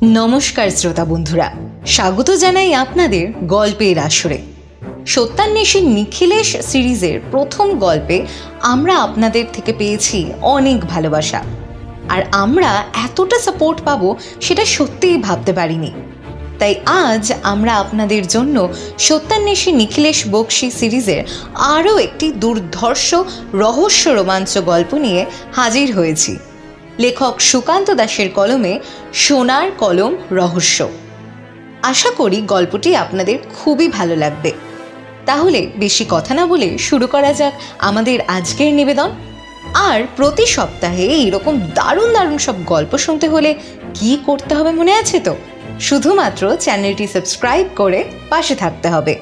নমস্কার শ্রোতা বন্ধুরা, স্বাগত জানাই আপনাদের গল্পের আসরে। সত্যান্বেষী নিখিলেশ সিরিজের প্রথম গল্পে আমরা আপনাদের থেকে পেয়েছি অনেক ভালোবাসা, আর আমরা এতটা সাপোর্ট পাবো সেটা সত্যিই ভাবতে পারিনি। তাই আজ আমরা আপনাদের জন্য সত্যান্বেষী নিখিলেশ বক্সী সিরিজের আরও একটি দুর্ধর্ষ রহস্য রোমাঞ্চ গল্প নিয়ে হাজির হয়েছি। লেখক সুকান্ত দাসের কলমে সোনার কলম রহস্য। আশা করি গল্পটি আপনাদের খুবই ভালো লাগবে। তাহলে বেশি কথা না বলে শুরু করা যাক আমাদের আজকের নিবেদন। আর প্রতি সপ্তাহে এইরকম দারুণ দারুণ সব গল্প শুনতে হলে কি করতে হবে মনে আছে তো? শুধুমাত্র চ্যানেলটি সাবস্ক্রাইব করে পাশে থাকতে হবে।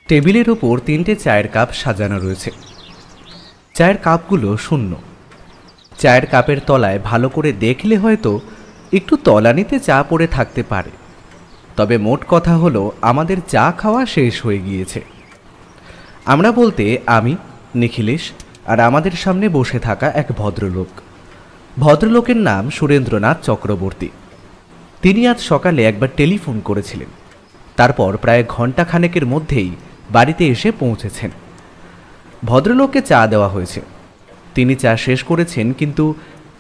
টেবিলের ওপর 3টে চায়ের কাপ সাজানো রয়েছে। চায়ের কাপগুলো শূন্য। চায়ের কাপের তলায় ভালো করে দেখলে হয়তো একটু তলানিতে চা পড়ে থাকতে পারে, তবে মোট কথা হলো আমাদের চা খাওয়া শেষ হয়ে গিয়েছে। আমরা বলতে আমি, নিখিলেশ আর আমাদের সামনে বসে থাকা এক ভদ্রলোক। ভদ্রলোকের নাম সুরেন্দ্রনাথ চক্রবর্তী। তিনি আজ সকালে একবার টেলিফোন করেছিলেন, তারপর প্রায় ঘণ্টাখানেকের মধ্যেই বাড়িতে এসে পৌঁছেছেন। ভদ্রলোককে চা দেওয়া হয়েছে, তিনি চা শেষ করেছেন, কিন্তু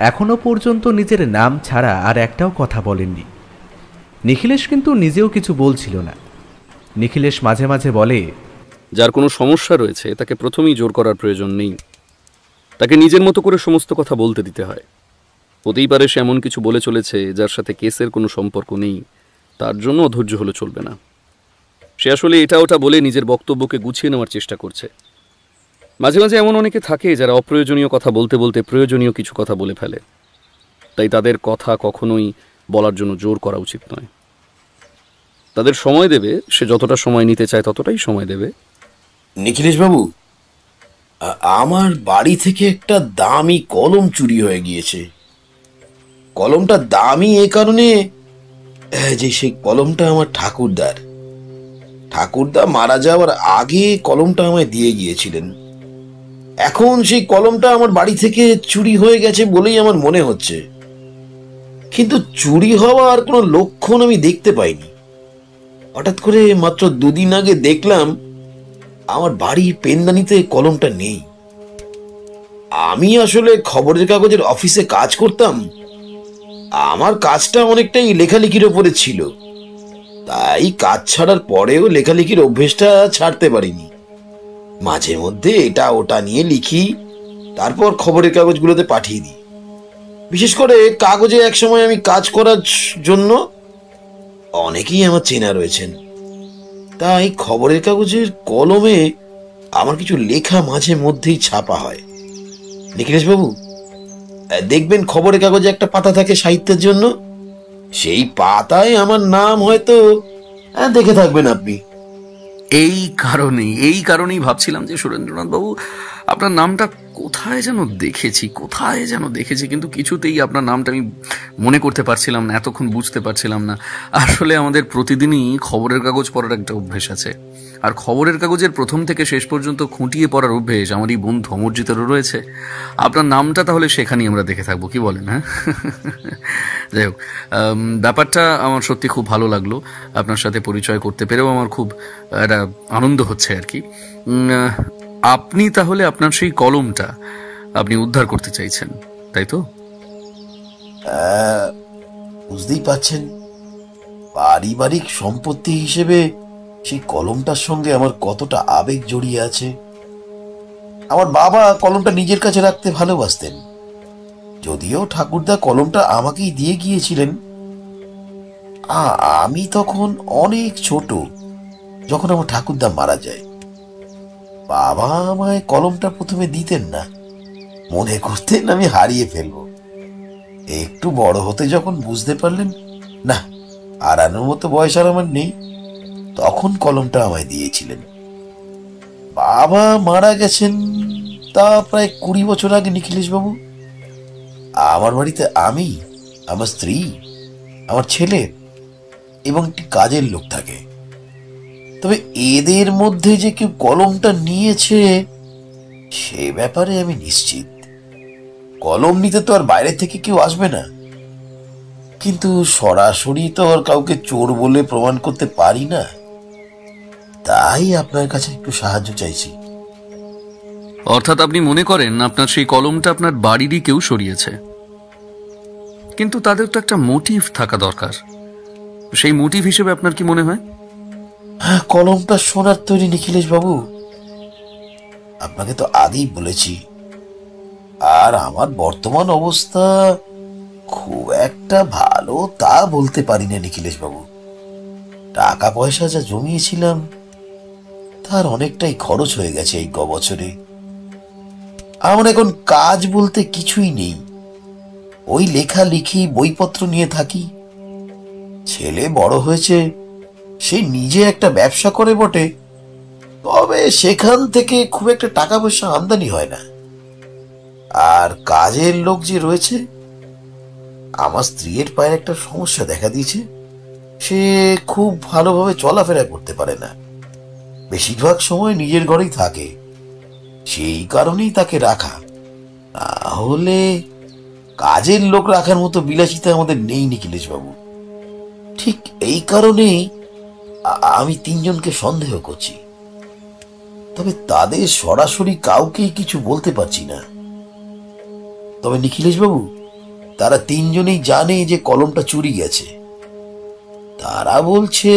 এখনও পর্যন্ত নিজের নাম ছাড়া আর একটাও কথা বলেননি। নিখিলেশ কিন্তু নিজেও কিছু বলছিল না। নিখিলেশ মাঝে মাঝে বলে, যার কোনো সমস্যা রয়েছে তাকে প্রথমেই জোর করার প্রয়োজন নেই, তাকে নিজের মতো করে সমস্ত কথা বলতে দিতে হয়। হতেই পারে সে এমন কিছু বলে চলেছে যার সাথে কেসের কোনো সম্পর্ক নেই, তার জন্য অধৈর্য হলে চলবে না। সে আসলে এটা ওটা বলে নিজের বক্তব্যকে গুছিয়ে নেওয়ার চেষ্টা করছে। মাঝে মাঝে এমন অনেকে থাকে যারা অপ্রয়োজনীয় কথা বলতে বলতে প্রয়োজনীয় কিছু কথা বলে ফেলে, তাই তাদের কথা কখনোই বলার জন্য জোর করা উচিত নয়। তাদের সময় দেবে, সে যতটা সময় নিতে চায় ততটাই সময় দেবে। নিখিলেশ বাবু, আমার বাড়ি থেকে একটা দামি কলম চুরি হয়ে গিয়েছে। কলমটা দামি এ কারণে যে সেই কলমটা আমার ঠাকুরদা মারা যাওয়ার আগে কলমটা আমায় দিয়ে গিয়েছিলেন। এখন সেই কলমটা আমার বাড়ি থেকে চুরি হয়ে গেছে বলেই আমার মনে হচ্ছে, কিন্তু চুরি হওয়ার কোনো লক্ষণ আমি দেখতে পাইনি। হঠাৎ করে মাত্র 2 দিন আগে দেখলাম আমার বাড়ির পেনদানিতে কলমটা নেই। আমি আসলে খবরের কাগজের অফিসে কাজ করতাম, আমার কাজটা অনেকটাই লেখালেখির ওপরে ছিল, তাই কাজ ছাড়ার পরেও লেখালেখির অভ্যেসটা ছাড়তে পারিনি। মাঝে মধ্যে এটা ওটা নিয়ে লিখি, তারপর খবরের কাগজগুলোতে পাঠিয়ে দিই। বিশেষ করে কাগজে একসময় আমি কাজ করার জন্য অনেকেই আমার চেনা রয়েছেন, তাই খবরের কাগজের কলমে আমার কিছু লেখা মাঝে মধ্যেই ছাপা হয়। নিখিলেশ বাবু, দেখবেন খবরের কাগজে একটা পাতা থাকে সাহিত্যের জন্য, সেই পাতায় আমার নাম হয়তো দেখে থাকবেন আপনি। এই কারণেই ভাবছিলাম যে সুরেন্দ্রনাথ বাবু, আপনার নামটা কোথায় যেন দেখেছি, কিন্তু কিছুতেই আপনার নামটা আমি মনে করতে পারছিলাম না, এতক্ষণ বুঝতে পারছিলাম না। আসলে আমাদের প্রতিদিনই খবরের কাগজ পড়ার একটা অভ্যেস আছে, আর খবরের কাগজের প্রথম থেকে শেষ পর্যন্ত খুঁটিয়ে পড়ার অভ্যেস আমার এই বন্ধু অমরজিতেরও রয়েছে। আপনার নামটা তাহলে সেখানেই আমরা দেখে থাকবো, কি বলেন? হ্যাঁ, যাই হোক, ব্যাপারটা আমার সত্যি খুব ভালো লাগলো। আপনার সাথে পরিচয় করতে পেরেও আমার খুব একটা আনন্দ হচ্ছে আর কি। আপনি তাহলে আপনার সেই কলমটা আপনি উদ্ধার করতে চাইছেন, তাই তো? বুঝতেই পারছেন, পারিবারিক সম্পত্তি হিসেবে সেই কলমটার সঙ্গে আমার কতটা আবেগ জড়িয়ে আছে। আমার বাবা কলমটা নিজের কাছে রাখতে ভালোবাসতেন, যদিও ঠাকুরদা কলমটা আমাকেই দিয়ে গিয়েছিলেন। আমি তখন অনেক ছোট যখন আমার ঠাকুরদা মারা যায়। বাবা আমায় কলমটা প্রথমে দিতেন না, মনে করতেন আমি হারিয়ে ফেলবো। একটু বড় হতে যখন বুঝতে পারলেন না, হারানোর মতো বয়স আর আমার নেই, তখন কলমটা আমায় দিয়েছিলেন। বাবা মারা গেছেন তা প্রায় 20 বছর আগে নিখিলেশ বাবু। আমার বাড়িতে আমি, আমার স্ত্রী, আমার ছেলে এবং একটি কাজের লোক থাকে। তবে এদের মধ্যে যে কেউ কলমটা নিয়েছে সে ব্যাপারে আমি নিশ্চিত। কলম নিতে তো আর বাইরে থেকে কেউ আসবে না, কিন্তু সরাসরি তো আর কাউকে চোর বলে প্রমাণ করতে পারি না। তাই আপনার কাছে একটু সাহায্য চাইছি। অর্থাৎ আপনি মনে করেন আপনার সেই কলমটা আপনার বাড়িরই কেউ সরিয়েছে, কিন্তু তাদের তো একটা মোটিভ থাকা দরকার। সেই মোটিভ হিসেবে আপনার কি মনে হয়? হ্যাঁ, কলমটা সোনার তৈরি নিখিলেশ বাবু, আপনাকে তো আগেই বলেছি। আর আমার বর্তমান অবস্থা খুব একটা ভালো তা বলতে পারি না নিখিলেশ বাবু। টাকা পয়সা যা জমিয়েছিলাম তার অনেকটাই খরচ হয়ে গেছে এই বছরে। আমার এখন কাজ বলতে কিছুই নেই, ওই লেখালেখি বইপত্র নিয়ে থাকি। ছেলে বড় হয়েছে, সে নিজে একটা ব্যবসা করে বটে, তবে সেখান থেকে খুব একটা টাকা পয়সা আমদানি হয় না। আর কাজের লোক যে রয়েছে, আমার স্ত্রীর পায়ের একটা সমস্যা দেখা দিয়েছে, সে খুব ভালোভাবে চলাফেরা করতে পারে না, বেশিরভাগ সময় নিজের ঘরেই থাকে। সেই কারণেই তাকে রাখা, না হলে কাজের লোক রাখার মতো বিলাসিতা আমাদের নেই নিখিলেশ বাবু। ঠিক এই কারণেই আমি তিনজনকে সন্দেহ করছি, তবে তাদের সরাসরি কাউকেই কিছু বলতে পারছি না। তবে নিখিলেশ বাবু, তারা তিনজনেই জানে যে কলমটা চুরি গেছে। তারা বলছে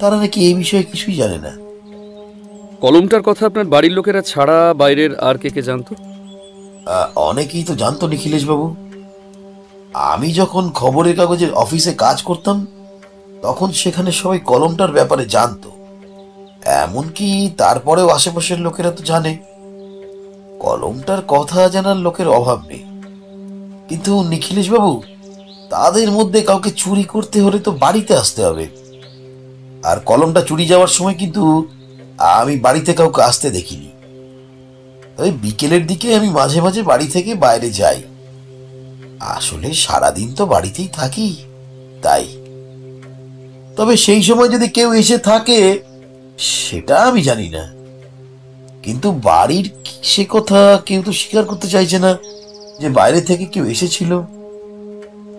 তারা নাকি এই বিষয়ে কিছুই জানে না। কলমটার কথা আপনার বাড়ির লোকেরা ছাড়া বাইরের আর কে কে জানতো? অনেকেই তো জানতো নিখিলেশ বাবু। আমি যখন খবরের কাগজের অফিসে কাজ করতাম, তখন সেখানে সবাই কলমটার ব্যাপারে জানতো। এমনকি তারপরেও আশেপাশের লোকেরা তো জানে। কলমটার কথা জানার লোকের অভাব নেই, কিন্তু নিখিলেশ বাবু, তাদের মধ্যে কাউকে চুরি করতে হলে তো বাড়িতে আসতে হবে। আর কলমটা চুরি যাওয়ার সময় কিন্তু আমি বাড়িতে কাউকে আসতে দেখিনি। তবে বিকেলের দিকে আমি মাঝে মাঝে বাড়ি থেকে বাইরে যাই। আসলে সারাদিন তো বাড়িতেই থাকি, তাই। তবে সেই সময় যদি কেউ এসে থাকে সেটা আমি জানি না, কিন্তু বাড়ির সে কথা কেউ তো স্বীকার করতে চাইছে না যে বাইরে থেকে কেউ এসেছিল।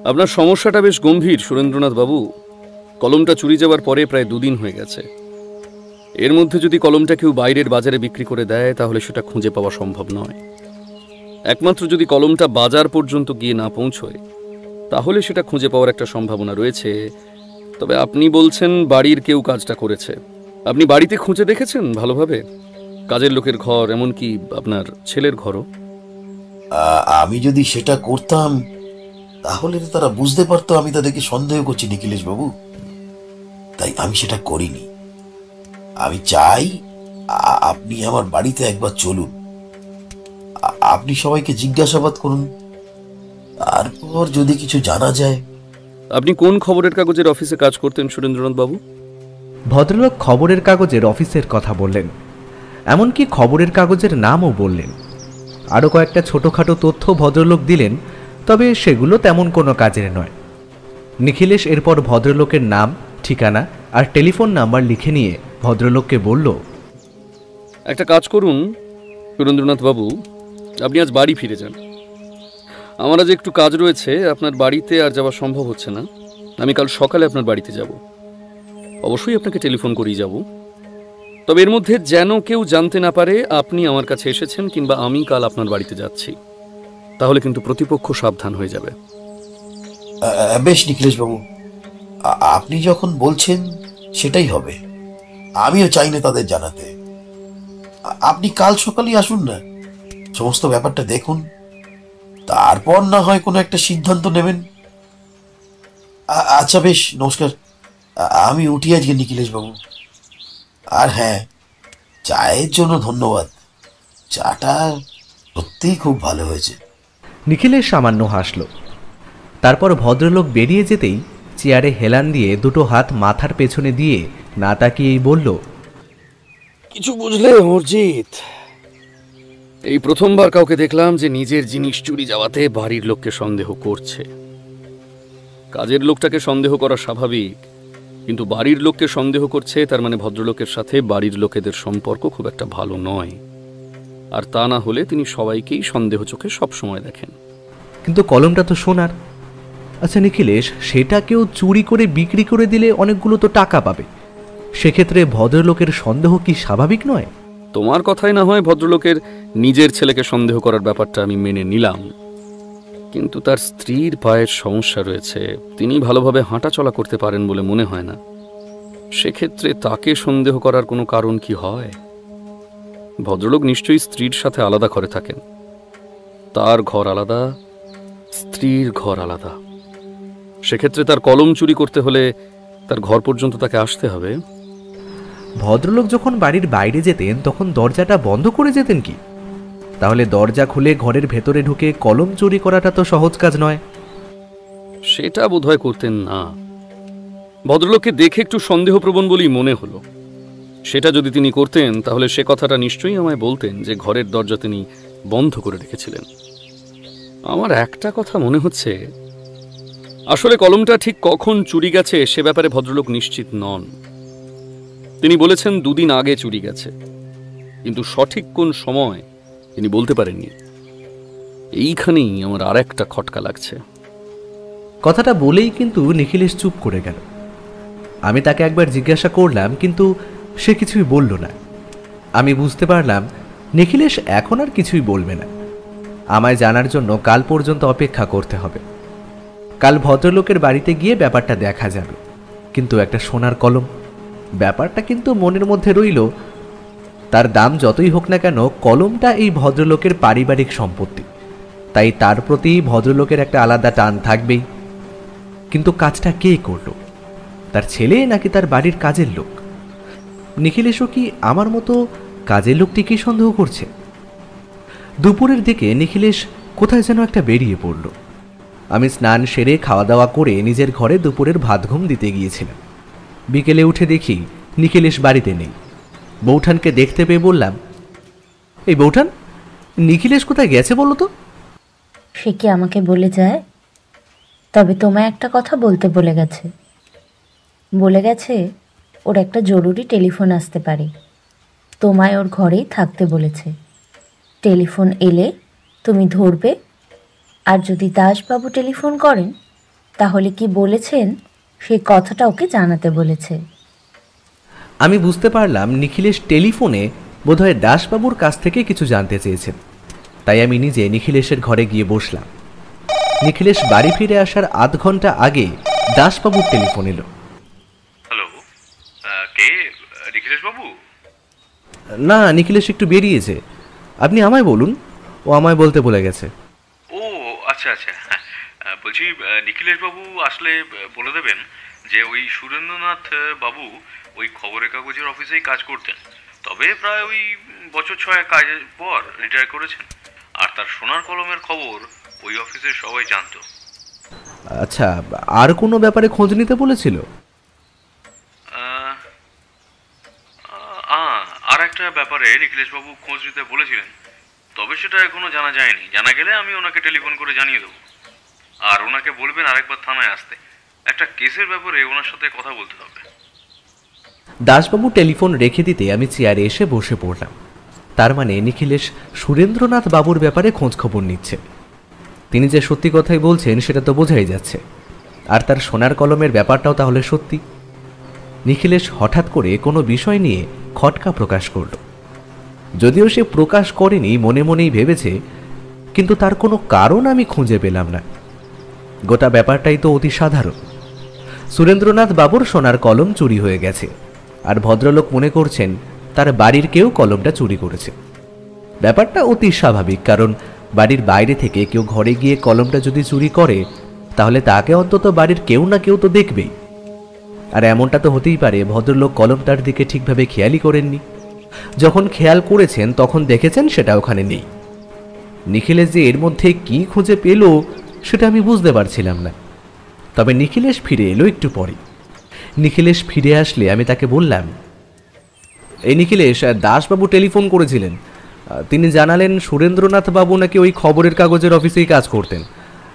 আপনার সমস্যাটা বেশ গম্ভীর সুরেন্দ্রনাথ বাবু। কলমটা চুরি যাওয়ার পরে প্রায় 2 দিন হয়ে গেছে। এর মধ্যে যদি কলমটা কেউ বাইরের বাজারে বিক্রি করে দেয়, তাহলে সেটা খুঁজে পাওয়া সম্ভব নয়। একমাত্র যদি কলমটা বাজার পর্যন্ত গিয়ে না পৌঁছয়, তাহলে সেটা খুঁজে পাওয়ার একটা সম্ভাবনা রয়েছে। তবে আপনি বলছেন বাড়ির কেউ কাজটা করেছে। আপনি বাড়িতে খুঁজে দেখেছেন ভালোভাবে? কাজের লোকের ঘর, এমনকি আপনার ছেলের ঘরও? আমি যদি সেটা করতাম তাহলে তো তারা বুঝতে পারতো আমি তাদেরকে সন্দেহ করছি নিখিলেশ বাবু। তাই আমি সেটা করিনি। আমি চাই আপনি আমার বাড়িতে একবার চলুন, আপনি সবাইকে জিজ্ঞাসাবাদ করুন, তারপর যদি কিছু জানা যায়। আপনি কোন খবরের কাগজের অফিসে কাজ করতেন সুরেন্দ্রনাথ বাবু? ভদ্রলোক খবরের কাগজের অফিসের কথা বললেন, এমনকি খবরের কাগজের নামও বললেন। আরও কয়েকটা ছোটোখাটো তথ্য ভদ্রলোক দিলেন, তবে সেগুলো তেমন কোনো কাজের নয়। নিখিলেশ এরপর ভদ্রলোকের নাম, ঠিকানা আর টেলিফোন নাম্বার লিখে নিয়ে ভদ্রলোককে বলল, একটা কাজ করুন সুরেন্দ্রনাথ বাবু, আপনি আজ বাড়ি ফিরে যান। আমার আজ একটু কাজ রয়েছে, আপনার বাড়িতে আর যাওয়া সম্ভব হচ্ছে না। আমি কাল সকালে আপনার বাড়িতে যাব। অবশ্যই আপনাকে টেলিফোন করেই যাব। তবে এর মধ্যে যেন কেউ জানতে না পারে আপনি আমার কাছে এসেছেন কিংবা আমি কাল আপনার বাড়িতে যাচ্ছি, তাহলে কিন্তু প্রতিপক্ষ সাবধান হয়ে যাবে। বেশ নিখিলেশ বাবু, আপনি যখন বলছেন সেটাই হবে। আমিও চাই না তাদের জানাতে। আপনি কাল সকালেই আসুন না, সমস্ত ব্যাপারটা দেখুন, তারপর না হয় কোনো একটা সিদ্ধান্ত নেবেন। আচ্ছা বেশ, নমস্কার। আমি উঠি আজকে নিখিলেশ বাবু। আর হ্যাঁ, চায়ের জন্য ধন্যবাদ। চাটা সত্যিই খুব ভালো হয়েছে। নিখিলেশ সামান্য হাসল। তারপর ভদ্রলোক বেরিয়ে যেতেই চেয়ারে হেলান দিয়ে দুটো হাত মাথার পেছনে দিয়ে না তাকিয়েই বলল, কিছু বুঝলে অর্জিত? এই প্রথমবার কাউকে দেখলাম যে নিজের জিনিস চুরি যাওয়াতে বাড়ির লোককে সন্দেহ করছে। কাজের লোকটাকে সন্দেহ করা স্বাভাবিক, কিন্তু বাড়ির লোককে সন্দেহ করছে, তার মানে ভদ্রলোকের সাথে বাড়ির লোকেদের সম্পর্ক খুব একটা ভালো নয়। আর তা না হলে তিনি সবাইকেই সন্দেহ চোখে সবসময় দেখেন। কিন্তু কলমটা তো সোনার। আচ্ছা নিখিলেশ, সেটা কেউ চুরি করে বিক্রি করে দিলে অনেকগুলো তো টাকা পাবে, সেক্ষেত্রে ভদ্রলোকের সন্দেহ কি স্বাভাবিক নয়? তোমার কথাই না হয় ভদ্রলোকের নিজের ছেলেকে সন্দেহ করার ব্যাপারটা আমি মেনে নিলাম, কিন্তু তার স্ত্রীর পায়ের সমস্যা রয়েছে, তিনি ভালোভাবে হাঁটা চলা করতে পারেন বলে মনে হয় না। সেক্ষেত্রে তাকে সন্দেহ করার কোনো কারণ কি হয়? ভদ্রলোক নিশ্চয়ই স্ত্রীর সাথে আলাদা ঘরে থাকেন, তার ঘর আলাদা, স্ত্রীর ঘর আলাদা। সেক্ষেত্রে তার কলম চুরি করতে হলে তার ঘর পর্যন্ত তাকে আসতে হবে। ভদ্রলোক যখন বাড়ির বাইরে যেতেন তখন দরজাটা বন্ধ করে যেতেন কি? তাহলে দরজা খুলে ঘরের ভেতরে ঢুকে কলম চুরি করাটা তো সহজ কাজ নয়। সেটা বোধহয় করতেন না। ভদ্রলোককে দেখে একটু সন্দেহপ্রবণ বলেই মনে হলো। সেটা যদি তিনি করতেন তাহলে সে কথাটা নিশ্চয়ই আমায় বলতেন যে ঘরের দরজা তিনি বন্ধ করে রেখেছিলেন। আমার একটা কথা মনে হচ্ছে, আসলে কলমটা ঠিক কখন চুরি গেছে সে ব্যাপারে ভদ্রলোক নিশ্চিত নন। তিনি বলেছেন 2 দিন আগে চুরি গেছে, কিন্তু সঠিক কোন সময় তিনি বলতে পারেননি। এইখানেই আমার আর একটা খটকা লাগছে। কথাটা বলেই কিন্তু নিখিলেশ চুপ করে গেল। আমি তাকে একবার জিজ্ঞাসা করলাম, কিন্তু সে কিছুই বলল না। আমি বুঝতে পারলাম নিখিলেশ এখন আর কিছুই বলবে না। আমায় জানার জন্য কাল পর্যন্ত অপেক্ষা করতে হবে। কাল ভদ্রলোকের বাড়িতে গিয়ে ব্যাপারটা দেখা যাবে। কিন্তু একটা সোনার কলম, ব্যাপারটা কিন্তু মনের মধ্যে রইল। তার দাম যতই হোক না কেন, কলমটা এই ভদ্রলোকের পারিবারিক সম্পত্তি, তাই তার প্রতি ভদ্রলোকের একটা আলাদা টান থাকবেই। কিন্তু কাজটা কে করলো? তার ছেলে নাকি তার বাড়ির কাজের লোক? নিখিলেশও কি আমার মতো কাজের লোকটিকেই সন্দেহ করছে? দুপুরের দিকে নিখিলেশ কোথায় যেন একটা বেরিয়ে পড়ল। আমি স্নান সেরে খাওয়া দাওয়া করে নিজের ঘরে দুপুরের ভাত ঘুম দিতে গিয়েছিলাম। বিকেলে উঠে দেখি নিখিলেশ বাড়িতে নেই। বৌঠানকে দেখতে পেয়ে বললাম, এই বৌঠান, নিখিলেশ কোথায় গেছে বলো তো? সে কি আমাকে বলে যায়? তবে তোমায় একটা কথা বলতে বলে গেছে ওর একটা জরুরি টেলিফোন আসতে পারে, তোমায় ওর ঘরেই থাকতে বলেছে। টেলিফোন এলে তুমি ধরবে, আর যদি দাসবাবু টেলিফোন করেন তাহলে কি বলেছেন সেই কথাটা ওকে জানাতে বলেছে। আমি বুঝতে পারলাম নিখিলেশ টেলিফোনে বোধহয় দাসবাবুর কাছ থেকে কিছু জানতে চেয়েছেন। তাই আমি নিজে নিখিলেশের ঘরে গিয়ে বসলাম। নিখিলেশ বাড়ি ফিরে আসার আধ ঘন্টা আগে দাসবাবুর টেলিফোন এলো। হ্যালো, কে? নিখিলেশ বাবু? না, নিখিলেশ একটু বেরিয়েছে। আপনি আমায় বলুন, ও আমায় বলতে বলে গেছে। ও আচ্ছা আচ্ছা, বলছি নিখিলেশ বাবু আসলে বলে দেবেন যে ওই সুরেন্দ্রনাথ বাবু ওই খবরের কাগজের অফিসেই কাজ করতেন, তবে প্রায় ওই বছর 6 কাজের পর রিটায়ার করেছেন। আর তার সোনার কলমের খবর ওই অফিসের সবাই জানতো। আচ্ছা, আর কোনো ব্যাপারে খোঁজ নিতে বলেছিল? আর একটা ব্যাপারে নিখিলেশ বাবু খোঁজ নিতে বলেছিলেন, তবে সেটা এখনো জানা যায়নি। জানা গেলে আমি ওনাকে টেলিফোন করে জানিয়ে দেবো। আর ওনাকে বলবেন আরেকবার থানায় আসতে, একটা কেসের ব্যাপারে ওনার সাথে কথা বলতে হবে। দাসবাবু টেলিফোন রেখে দিতে আমি চেয়ারে এসে বসে পড়লাম। তার মানে নিখিলেশ সুরেন্দ্রনাথ বাবুর ব্যাপারে খোঁজ খবর নিচ্ছে। তিনি যে সত্যি কথাই বলছেন সেটা তো বোঝাই যাচ্ছে। আর তার সোনার কলমের ব্যাপারটাও তাহলে সত্যি। নিখিলেশ হঠাৎ করে কোনো বিষয় নিয়ে খটকা প্রকাশ করল। যদিও সে প্রকাশ করেনি, মনে মনেই ভেবেছে, কিন্তু তার কোনো কারণ আমি খুঁজে পেলাম না। গোটা ব্যাপারটাই তো অতি সাধারণ। সুরেন্দ্রনাথ বাবুর সোনার কলম চুরি হয়ে গেছে, আর ভদ্রলোক মনে করছেন তার বাড়ির কেউ কলমটা চুরি করেছে। ব্যাপারটা অতি স্বাভাবিক, কারণ বাড়ির বাইরে থেকে কেউ ঘরে গিয়ে কলমটা যদি চুরি করে তাহলে তাকে অন্তত বাড়ির কেউ না কেউ তো দেখবেই। আর এমনটা তো হতেই পারে ভদ্রলোক কলমটার দিকে ঠিকভাবে খেয়ালই করেননি। যখন খেয়াল করেছেন তখন দেখেছেন সেটা ওখানে নেই। নিখিলেশ যে এর মধ্যে কি খুঁজে পেল সেটা আমি বুঝতে পারছিলাম না। তবে নিখিলেশ ফিরে এলো একটু পরে। নিখিলেশ ফিরে আসলে আমি তাকে বললাম, এই নিখিলেশ, দাসবাবু টেলিফোন করেছিলেন। তিনি জানালেন সুরেন্দ্রনাথ বাবু নাকি ওই খবরের কাগজের অফিসেই কাজ করতেন,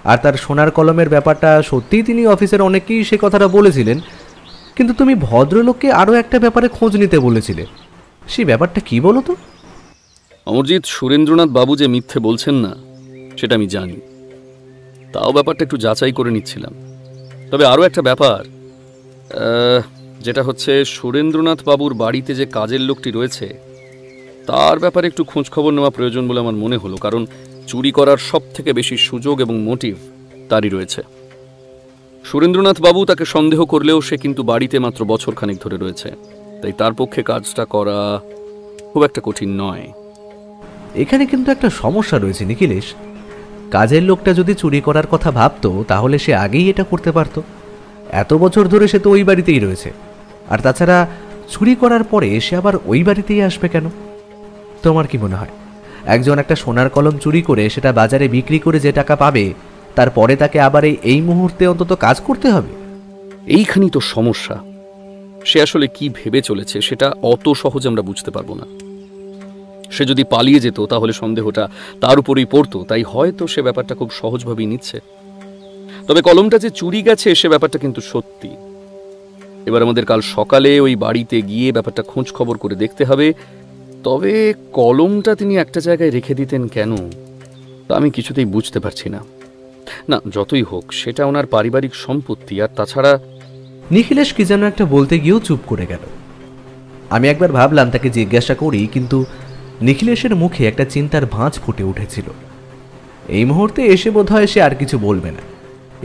আর তার সোনার কলমের ব্যাপারটা সত্যিই তিনি অফিসের অনেকেই সে কথাটা বলেছিলেন। কিন্তু তুমি ভদ্রলোককে আরও একটা ব্যাপারে খোঁজ নিতে বলেছিলে, সেই ব্যাপারটা কি বলো তো? অমরজিৎ, সুরেন্দ্রনাথ বাবু যে মিথ্যে বলছেন না সেটা আমি জানি, তাও ব্যাপারটা একটু যাচাই করে নিচ্ছিলাম। তবে আরও একটা ব্যাপার, যেটা হচ্ছে সুরেন্দ্রনাথ বাবুর বাড়িতে যে কাজের লোকটি রয়েছে তার ব্যাপারে একটু খোঁজখবর নেওয়া প্রয়োজন বলে আমার মনে হলো, কারণ চুরি করার সব থেকে বেশি সুযোগ এবং মোটিভ তারই রয়েছে। সুরেন্দ্রনাথ বাবু তাকে সন্দেহ করলেও সে কিন্তু বাড়িতে মাত্র বছরখানেক ধরে রয়েছে, তাই তার পক্ষে কাজটা করা খুব একটা কঠিন নয়। এখানে কিন্তু একটা সমস্যা রয়েছে নিখিলেশ। কাজের লোকটা যদি চুরি করার কথা ভাবতো তাহলে সে আগেই এটা করতে পারত। এত বছর ধরে সে তো ওই বাড়িতেই রয়েছে, আর তাছাড়া চুরি করার পরে সে আবার ওই বাড়িতেই আসবে কেন? তোমার কি মনে হয় একজন একটা সোনার কলম চুরি করে সেটা বাজারে বিক্রি করে যে টাকা পাবে তারপরে তাকে আবার এই মুহূর্তে অন্তত কাজ করতে হবে? এইখানেই তো সমস্যা। সে আসলে কি ভেবে চলেছে সেটা অত সহজে আমরা বুঝতে পারবো না। সে যদি পালিয়ে যেত তাহলে সন্দেহটা তার উপরেই পড়তো, তাই হয়তো সে ব্যাপারটা খুব সহজভাবেই নিচ্ছে। তবে কলমটা যে চুরি গেছে সে ব্যাপারটা কিন্তু সত্যি। এবার আমাদের কাল সকালে ওই বাড়িতে গিয়ে ব্যাপারটা খোঁজ খবর করে দেখতে হবে। তবে কলমটা তিনি একটা জায়গায় রেখে দিতেন কেন তা আমি কিছুতেই বুঝতে পারছি না। না, যতই হোক সেটা ওনার পারিবারিক সম্পত্তি, আর তাছাড়া নিখিলেশ কি যেন একটা বলতে গিয়েও চুপ করে গেল। আমি একবার ভাবলাম তাকে জিজ্ঞাসা করি, কিন্তু নিখিলেশের মুখে একটা চিন্তার ভাঁজ ফুটে উঠেছিল। এই মুহূর্তে এসে বোধহয় সে আর কিছু বলবে না।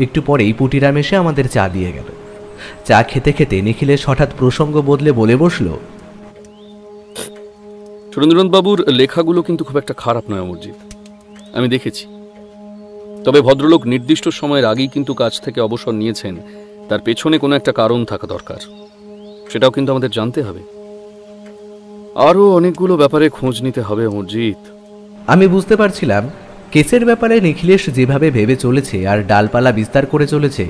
একটু পরেই পুটিরাম এসে আমাদের চা দিয়ে গেল। চা খেতে খেতে নিখিলেশ হঠাৎ প্রসঙ্গ বদলে বলে বসল, সুরেন্দ্রনাথ বাবুর লেখাগুলো কিন্তু খুব একটা খারাপ নয় অমরজিৎ, আমি দেখেছি। তবে ভদ্রলোক নির্দিষ্ট সময়ের আগেই কিন্তু কাজ থেকে অবসর নিয়েছেন, তার পেছনে কোনো একটা কারণ থাকা দরকার, সেটাও কিন্তু আমাদের জানতে হবে। আরও অনেকগুলো ব্যাপারে খোঁজ নিতে হবে অমরজিৎ। আমি বুঝতে পারছিলাম কেসের ব্যাপারে নিখিলেশ যেভাবে ভেবে চলেছে আর ডালপালা বিস্তার করে চলেছে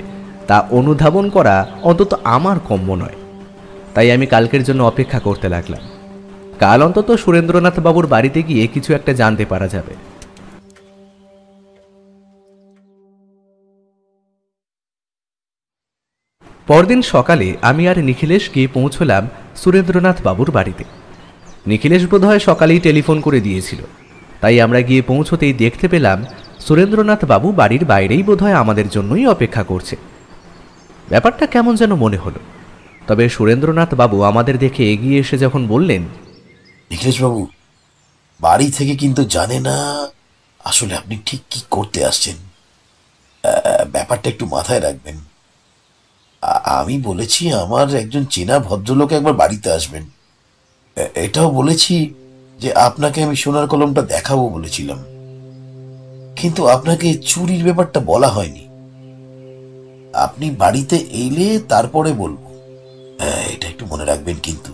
তা অনুধাবন করা অন্তত আমার কম্য নয়। তাই আমি কালকের জন্য অপেক্ষা করতে লাগলাম। কাল অন্তত সুরেন্দ্রনাথ বাবুর বাড়িতে গিয়ে কিছু একটা জানতে পারা যাবে। পরদিন সকালে আমি আর নিখিলেশ গিয়ে পৌঁছলাম সুরেন্দ্রনাথ বাবুর বাড়িতে। নিখিলেশ বোধহয় সকালেই টেলিফোন করে দিয়েছিল, তাই আমরা গিয়ে পৌঁছতেই দেখতে পেলাম সুরেন্দ্রনাথ বাবু বাড়ির বাইরেই বোধহয় আমাদের জন্যই অপেক্ষা করছে। ব্যাপারটা কেমন যেন মনে হলো। তবে সুরেন্দ্রনাথ বাবু আমাদের দেখে এগিয়ে এসে যখন বললেন, নিখিলেশ বাবু বাড়ি থেকে কিন্তু জানে না আসলে আপনি ঠিক কি করতে আসছেন। ব্যাপারটা একটু মাথায় রাখবেন। আমি বলেছি আমার একজন চেনা ভদ্রলোক একবার বাড়িতে আসবেন। এটাও বলেছি যে আপনাকে আমি সোনার কলমটা দেখাবো বলেছিলাম, কিন্তু আপনাকে চুরির ব্যাপারটা বলা হয়নি। আপনি বাড়িতে এলে তারপরে বলবো, এটা একটু মনে রাখবেন কিন্তু।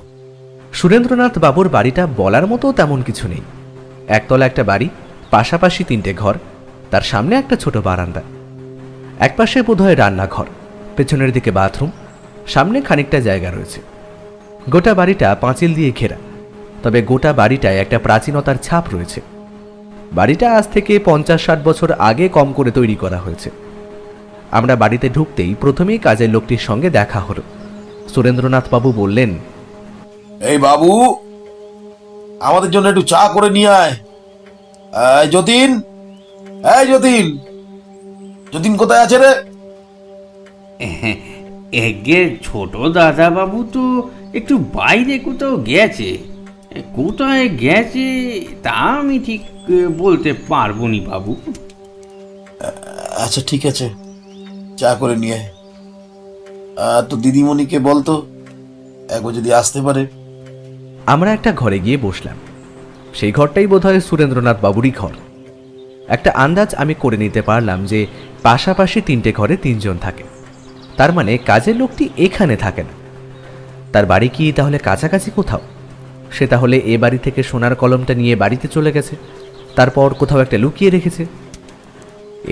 সুরেন্দ্রনাথ বাবুর বাড়িটা বলার মতো তেমন কিছু নেই। একতলা একটা বাড়ি, পাশাপাশি 3টে ঘর, তার সামনে একটা ছোট বারান্দা। একপাশে বোধহয় রান্নাঘর, পেছনের দিকে বাথরুম, সামনে খানিকটা জায়গা রয়েছে। গোটা বাড়িটা পাঁচিল দিয়ে ঘেরা, তবে গোটা বাড়িটায় একটা প্রাচীনতার ছাপ রয়েছে। বাড়িটা আজ থেকে 50-60 বছর আগে কম করে তৈরি করা হয়েছে। আমরা বাড়িতে ঢুকতেই প্রথমেই কাজের লোকটির সঙ্গে দেখা হলো। সুরেন্দ্রনাথ বাবু বললেন, এই বাবু আমাদের জন্য একটু চা করে নিয়ে আয়। যতীন, এই যতীন, যতীন কোথায় আছে রে? এগে ছোট দাদা বাবু তো একটু বাইরে কোথাও গেছে, কোথায় গেছে তা আমি ঠিক বলতে পারবো নি বাবু। আচ্ছা ঠিক আছে, চা করে নিয়ে আয়। তো দিদিমণিকে বলতো একবার যদি আসতে পারে। আমরা একটা ঘরে গিয়ে বসলাম। সেই ঘরটাই বোধহয় সুরেন্দ্রনাথ বাবুরই ঘর। একটা আন্দাজ আমি করে নিতে পারলাম যে পাশাপাশি 3টে ঘরে 3 জন থাকে, তার মানে কাজের লোকটি এখানে থাকে না। তার বাড়ি কি তাহলে কাছাকাছি কোথাও? সে তাহলে এ বাড়ি থেকে সোনার কলমটা নিয়ে বাড়িতে চলে গেছে, তারপর কোথাও একটা লুকিয়ে রেখেছে।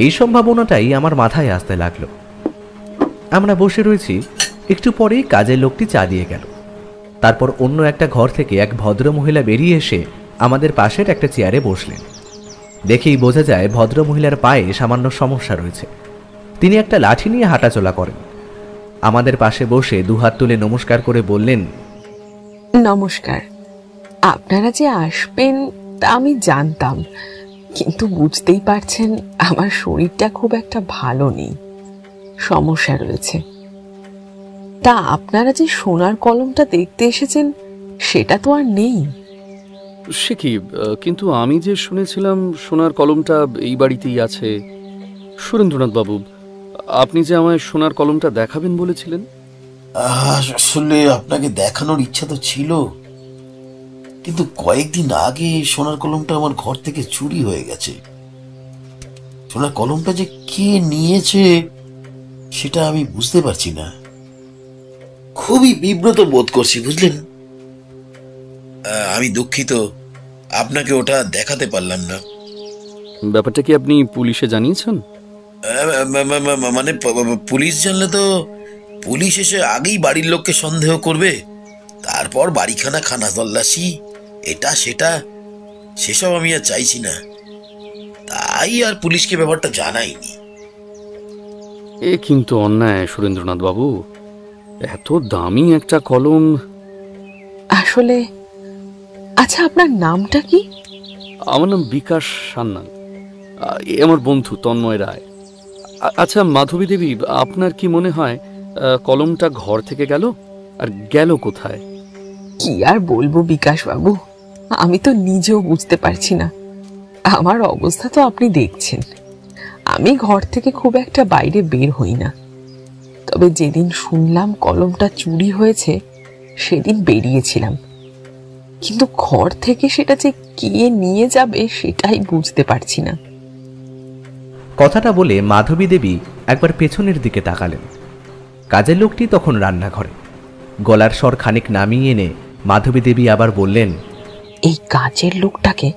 এই সম্ভাবনাটাই আমার মাথায় আসতে লাগলো। আমরা বসে রয়েছি, একটু পরেই কাজের লোকটি চা দিয়ে গেল। তারপর অন্য একটা ঘর থেকে এক ভদ্র মহিলা বেরিয়ে এসে আমাদের পাশের একটা চেয়ারে বসলেন। দেখেই বোঝা যায় ভদ্র মহিলার পায়ে সামান্য সমস্যা রয়েছে। তিনি একটা লাঠি নিয়ে হাঁটাচলা করেন। আমাদের পাশে বসে দুহাত তুলে নমস্কার করে বললেন, নমস্কার। আপনারা যে আসবেন তা আমি জানতাম, কিন্তু বুঝতেই পারছেন আমার শরীরটা খুব একটা ভালো নেই, সমস্যা রয়েছে। তা আপনারা যে সোনার কলমটা দেখতে এসেছেন সেটা তো আর নেই। সে কি, কিন্তু আমি যে শুনেছিলাম সোনার কলমটা এই বাড়িতেই আছে। সুরেন্দ্রনাথ বাবু, আপনি যে আমায় সোনার কলমটা দেখাবেন বলেছিলেন। আসলে আপনাকে দেখানোর ইচ্ছা তো ছিল, কিন্তু কয়েকদিন আগে সোনার কলমটা আমার ঘর থেকে চুরি হয়ে গেছে। সোনার কলমটা যে কে নিয়েছে সেটা আমি বুঝতে পারছি না। খুবই বিব্রত বোধ করছি, বুঝলেন। আমি দুঃখিত, আপনাকে ওটা দেখাতে পারলাম না। ব্যাপারটা কি আপনি পুলিশে জানিয়েছেন? মানে পুলিশ জানলে তো পুলিশ এসে আগেই বাড়ির লোককে সন্দেহ করবে, তারপর বাড়িখানা খানা তল্লাশি, এটা সেটা, সেসব আমি আর চাইছি না। তাই আর পুলিশকে ব্যাপারটা জানাইনি। এ কিন্তু অন্যায় সুরেন্দ্রনাথ বাবু, এত দামি একটা কলম। আসলে আচ্ছা, আপনার নামটা কি? আমার নাম বিকাশ সান্যাল, এ আমার বন্ধু তন্ময় রায়। আচ্ছা মাধবী দেবী, আপনার কি মনে হয় কলমটা ঘর থেকে গেল, আর গেল কোথায়? কি আর বলবো বিকাশ বাবু, আমি তো নিজেও বুঝতে পারছি না। আমার অবস্থা তো আপনি দেখছেন, আমি ঘর থেকে খুব একটা বাইরে বের হই না। তবে যেদিন শুনলাম কলমটা চুরি হয়েছে সেদিন বেরিয়েছিলাম, কিন্তু ঘর থেকে সেটা যে কে নিয়ে যাবে সেটাই বুঝতে পারছি না। কথাটা বলে মাধবী দেবী একবার পেছনের দিকে তাকালেন। কাজের লোকটি তখন রান্নাঘরে। গলার স্বর খানিক নামিয়ে এনে মাধবী দেবী আবার বললেন, এই কাজের লোকটাকে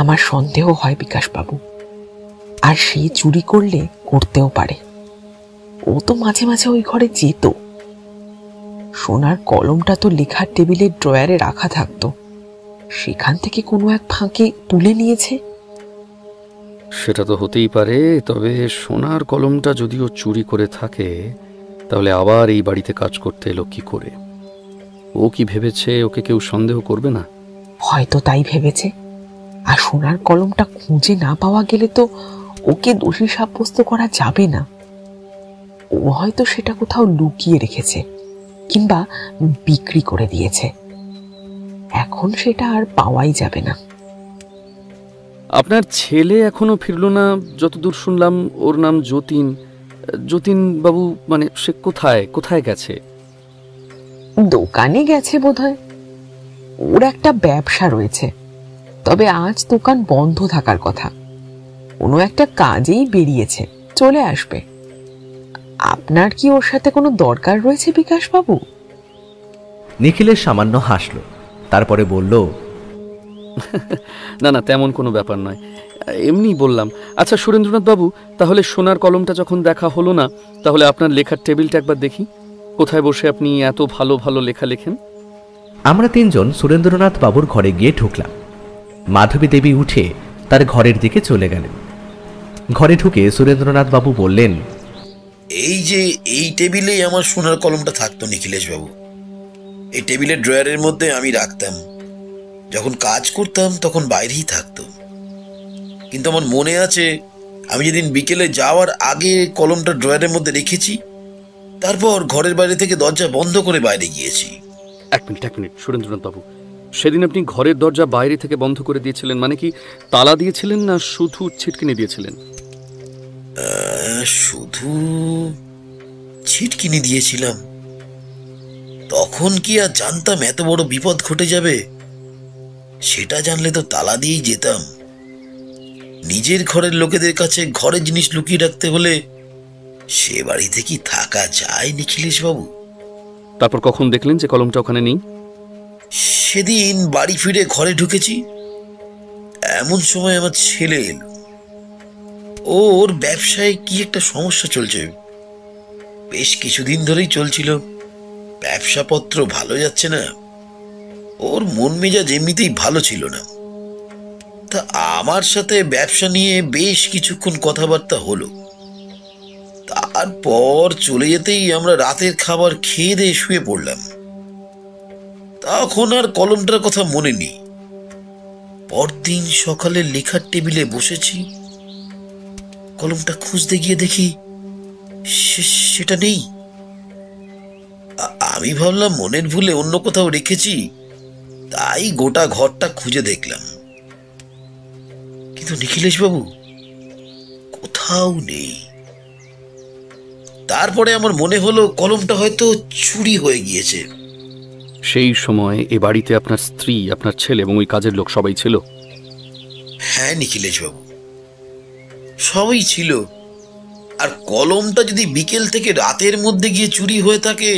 আমার সন্দেহ হয় বিকাশবাবু, আর সে চুরি করলে করতেও পারে। ও তো মাঝে মাঝে ওই ঘরে যেত। সোনার কলমটা তো লেখার টেবিলের ড্রয়ারে রাখা থাকতো, সেখান থেকে কোনো এক ফাঁকে তুলে নিয়েছে। সেটা তো হতেই পারে, তবে সোনার কলমটা যদিও চুরি করে থাকে তাহলে আবার এই বাড়িতে কাজ করতে এলো কি করে? ও কি ভেবেছে ওকে কেউ সন্দেহ করবে না? হয়তো তাই ভেবেছে। আর সোনার কলমটা খুঁজে না পাওয়া গেলে তো ওকে দোষী সাব্যস্ত করা যাবে না। ও হয়তো সেটা কোথাও লুকিয়ে রেখেছে কিংবা বিক্রি করে দিয়েছে, এখন সেটা আর পাওয়াই যাবে না। আপনার ছেলে এখনো ফিরলো না যতদূর শুনলাম। ওর নাম যতীন। যতীন বাবু, মানে সে কোথায় কোথায় গেছে? দোকানে গেছে বোধহয়। ওর একটা ব্যবসা রয়েছে, তবে আজ দোকান বন্ধ থাকার কথা। কোনো একটা কাজেই বেরিয়েছে, চলে আসবে। আপনার কি ওর সাথে কোনো দরকার রয়েছে বিকাশ বাবু? নিখিলেশ সামান্য হাসল, তারপরে বলল, না না, তেমন কোনো ব্যাপার নয়, এমনি বললাম। আচ্ছা সুরেন্দ্রনাথ বাবু, তাহলে সোনার কলমটা যখন দেখা হলো না, তাহলে আপনার লেখার টেবিলটা একবার দেখি। কোথায় বসে আপনি এত ভালো ভালো লেখা লেখেন? আমরা তিনজন সুরেন্দ্রনাথ বাবুর ঘরে গিয়ে ঢুকলাম। মাধবী দেবী উঠে তার ঘরের দিকে চলে গেলেন। ঘরে ঢুকে সুরেন্দ্রনাথ বাবু বললেন, এই যে এই টেবিলেই আমার সোনার কলমটা থাকতো নিখিলেশ বাবু। এই টেবিলের ড্রয়ারের মধ্যে আমি রাখতাম, যখন কাজ করতাম তখন বাইরেই থাকতো। কিন্তু আমার মনে আছে আমি যেদিন বিকেলে যাওয়ার আগে কলমটা ড্রয়ারের মধ্যে রেখেছি, তারপর ঘরের বাইরে থেকে দরজা বন্ধ করে বাইরে গিয়েছি। এক মিনিট সুরেন্দ্রনাথ বাবু, সেদিন আপনি ঘরের দরজা বাইরে থেকে বন্ধ করে দিয়েছিলেন, মানে কি তালা দিয়েছিলেন না শুধু ছিটকিনি দিয়েছিলেন? শুধু ছিটকিনি দিয়েছিলাম। তখন কি আর জানতাম এত বড় বিপদ ঘটে যাবে? সেটা জানলে তো তালা দিয়েই যেতাম। নিজের ঘরের লোকেদের কাছে ঘরের জিনিস লুকিয়ে রাখতে হলে সে বাড়িতে কি থাকা যায় নিখিলেশ বাবু? তারপর কখন দেখলেন যে কলমটা ওখানে নেই? সেদিন বাড়ি ফিরে ঘরে ঢুকেছি, এমন সময় আমার ছেলে এলো। ওর ব্যবসায় কি একটা সমস্যা চলছে, বেশ কিছুদিন ধরেই চলছিল। ব্যবসাপত্র ভালো যাচ্ছে না, ওর মন মেজাজ এমনিতেই ভালো ছিল না। তা আমার সাথে ব্যবসা নিয়ে বেশ কিছুক্ষণ কথাবার্তা হলো। তারপর চলে যেতেই আমরা রাতের খাবার খেয়ে দিয়ে শুয়ে পড়লাম। তখন আর কলমটার কথা মনে নেই। পরদিন সকালে লেখার টেবিলে বসেছি, কলমটা খুঁজতে গিয়ে দেখি সেটা নেই। আমি ভাবলাম মনের ভুলে অন্য কোথাও রেখেছি, তাই গোটা ঘরটা খুঁজে দেখলাম, কিন্তু নিখিলেশ বাবু কোথাও নেই। তারপরে আমার মনে হলো কলমটা হয়তো চুরি হয়ে গিয়েছে। সেই সময় এ বাড়িতে আপনার স্ত্রী, আপনার ছেলে এবং ওই কাজের লোক সবাই ছিল? হ্যাঁ নিখিলেশ বাবু, সবই ছিল। আর কলমটা যদি বিকেল থেকে রাতের মধ্যে গিয়ে চুরি হয়ে থাকে,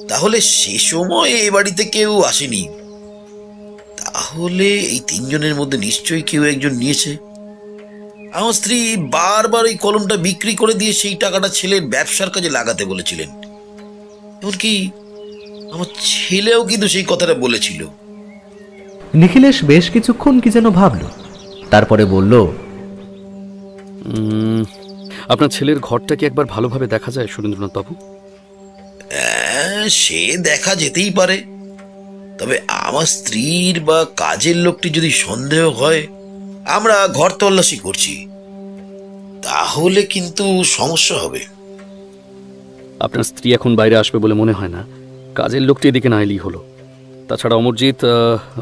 তাহলে সে সময় এ বাড়িতে কেউ আসেনি। তাহলে এই তিনজনের মধ্যে নিশ্চয়ই কেউ একজন নিয়েছে। আমার স্ত্রী বারবার ওই কলমটা বিক্রি করে দিয়ে সেই টাকাটা ছেলের ব্যবসার কাজে লাগাতে বলেছিলেন। এমনকি আমার ছেলেও কিন্তু সেই কথাটা বলেছিল। নিখিলেশ বেশ কিছুক্ষণ কি যেন ভাবল, তারপরে বলল, আপনার ছেলের ঘরটা কি একবার ভালোভাবে দেখা যায় সুরেন্দ্রনাথ বাবু? সে দেখা যেতেই পারে, তবে আমার স্ত্রীর বা কাজের লোকটি যদি সন্দেহ হয়, আমরা ঘর তল্লাশি করছি, তাহলে কিন্তু সমস্যা হবে। আপনার স্ত্রী এখন বাইরে আসবে বলে মনে হয় না, কাজের লোকটি এদিকে না এলেই হলো। তাছাড়া অমরজিৎ,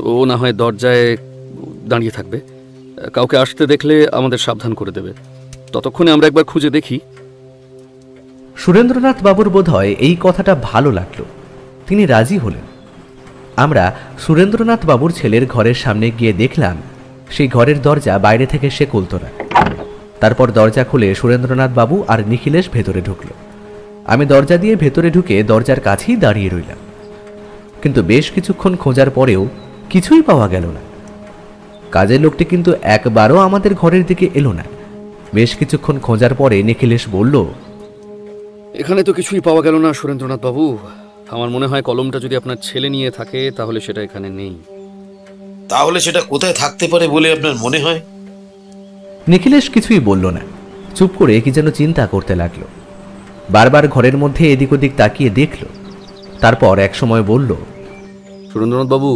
ও না হয় দরজায় দাঁড়িয়ে থাকবে, কাউকে আসতে দেখলে আমাদের সাবধান করে দেবে। ততক্ষণে আমরা একবার খুঁজে দেখি। সুরেন্দ্রনাথ বাবুর বোধহয় এই কথাটা ভালো লাগলো, তিনি রাজি হলেন। আমরা সুরেন্দ্রনাথ বাবুর ছেলের ঘরের সামনে গিয়ে দেখলাম সেই ঘরের দরজা বাইরে থেকে শেকল তোলা। তারপর দরজা খুলে সুরেন্দ্রনাথ বাবু আর নিখিলেশ ভেতরে ঢুকল। আমি দরজা দিয়ে ভেতরে ঢুকে দরজার কাছেই দাঁড়িয়ে রইলাম, কিন্তু বেশ কিছুক্ষণ খোঁজার পরেও কিছুই পাওয়া গেল না। কাজের লোকটি কিন্তু একবারও আমাদের ঘরের দিকে এলো না। বেশ কিছুক্ষণ খোঁজার পরে নিখিলেশ বলল, এখানে তো কিছুই পাওয়া গেল না সুরেন্দ্রনাথ বাবু। আমার মনে হয় কলমটা যদি আপনার ছেলে নিয়ে থাকে, তাহলে সেটা এখানে নেই। তাহলে সেটা কোথায় থাকতে পারে বলে আপনার মনে হয়? নিখিলেশ কিছুই বলল না, চুপ করে কি যেন চিন্তা করতে লাগলো। বারবার ঘরের মধ্যে এদিক ওদিক তাকিয়ে দেখল, তারপর এক সময় বলল, সুরেন্দ্রনাথ বাবু,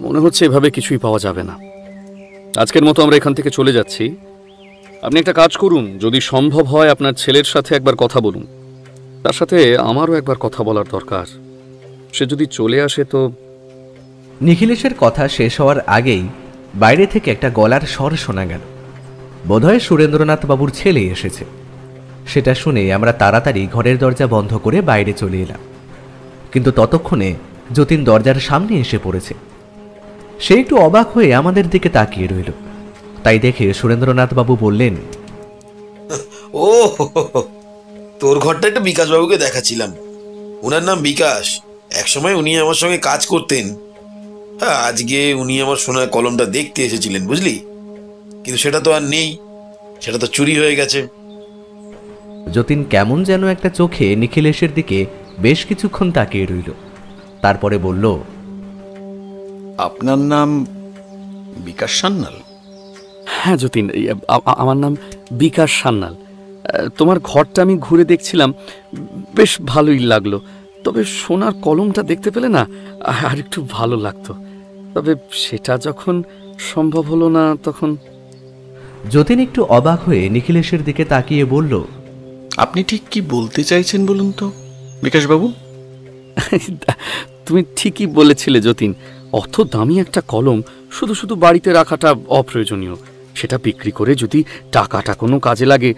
মনে হচ্ছে এভাবে কিছুই পাওয়া যাবে না। আজকের মতো আমরা এখান থেকে চলে যাচ্ছি। আপনি একটা কাজ করুন, যদি সম্ভব হয় আপনার ছেলের সাথে একবার কথা বলুন। তার সাথে আমারও একবার কথা বলার দরকার। সে যদি চলে আসে তো। নিখিলেশের কথা শেষ হওয়ার আগেই বাইরে থেকে একটা গলার স্বর শোনা গেল। বোধহয় সুরেন্দ্রনাথ বাবুর ছেলে এসেছে। সেটা শুনে আমরা তাড়াতাড়ি ঘরের দরজা বন্ধ করে বাইরে চলে এলাম, কিন্তু ততক্ষণে যতীন দরজার সামনে এসে পড়েছে। সে একটু অবাক হয়ে আমাদের দিকে তাকিয়ে রইল। তাই দেখে সুরেন্দ্রনাথ বাবু বললেন, ও তোর ঘরটা একটা বিকাশ বাবুকে দেখাচ্ছিলাম। ওনার নাম বিকাশ, একসময় উনি আমার সঙ্গে কাজ করতেন। হ্যাঁ, আজকে উনি আমার সোনার কলমটা দেখতে এসেছিলেন, বুঝলি, কিন্তু সেটা তো আর নেই, সেটা তো চুরি হয়ে গেছে। যতীন কেমন যেন একটা চোখে নিখিলেশের দিকে বেশ কিছুক্ষণ তাকিয়ে রইল, তারপরে বলল, আপনার নাম বিকাশ সান্যাল? হ্যাঁ যতীন, আমার নাম বিকাশ সান্যাল। তোমার ঘরটা আমি ঘুরে দেখছিলাম, বেশ ভালোই লাগলো। তবে সোনার কলমটা দেখতে পেলে না আর একটু ভালো লাগতো, তবে সেটা যখন সম্ভব হলো না তখন। যতীন একটু অবাক হয়ে নিখিলেশের দিকে তাকিয়ে বলল, আপনি ঠিক কি বলতে চাইছেন বলুন তো বিকাশবাবু? তুমি ঠিকই বলেছিলে যতীন, অত দামি একটা কলম শুধু শুধু বাড়িতে রাখাটা অপ্রয়োজনীয়। সেটা বিক্রি করে যদি টাকাটা কোনো কাজে লাগে,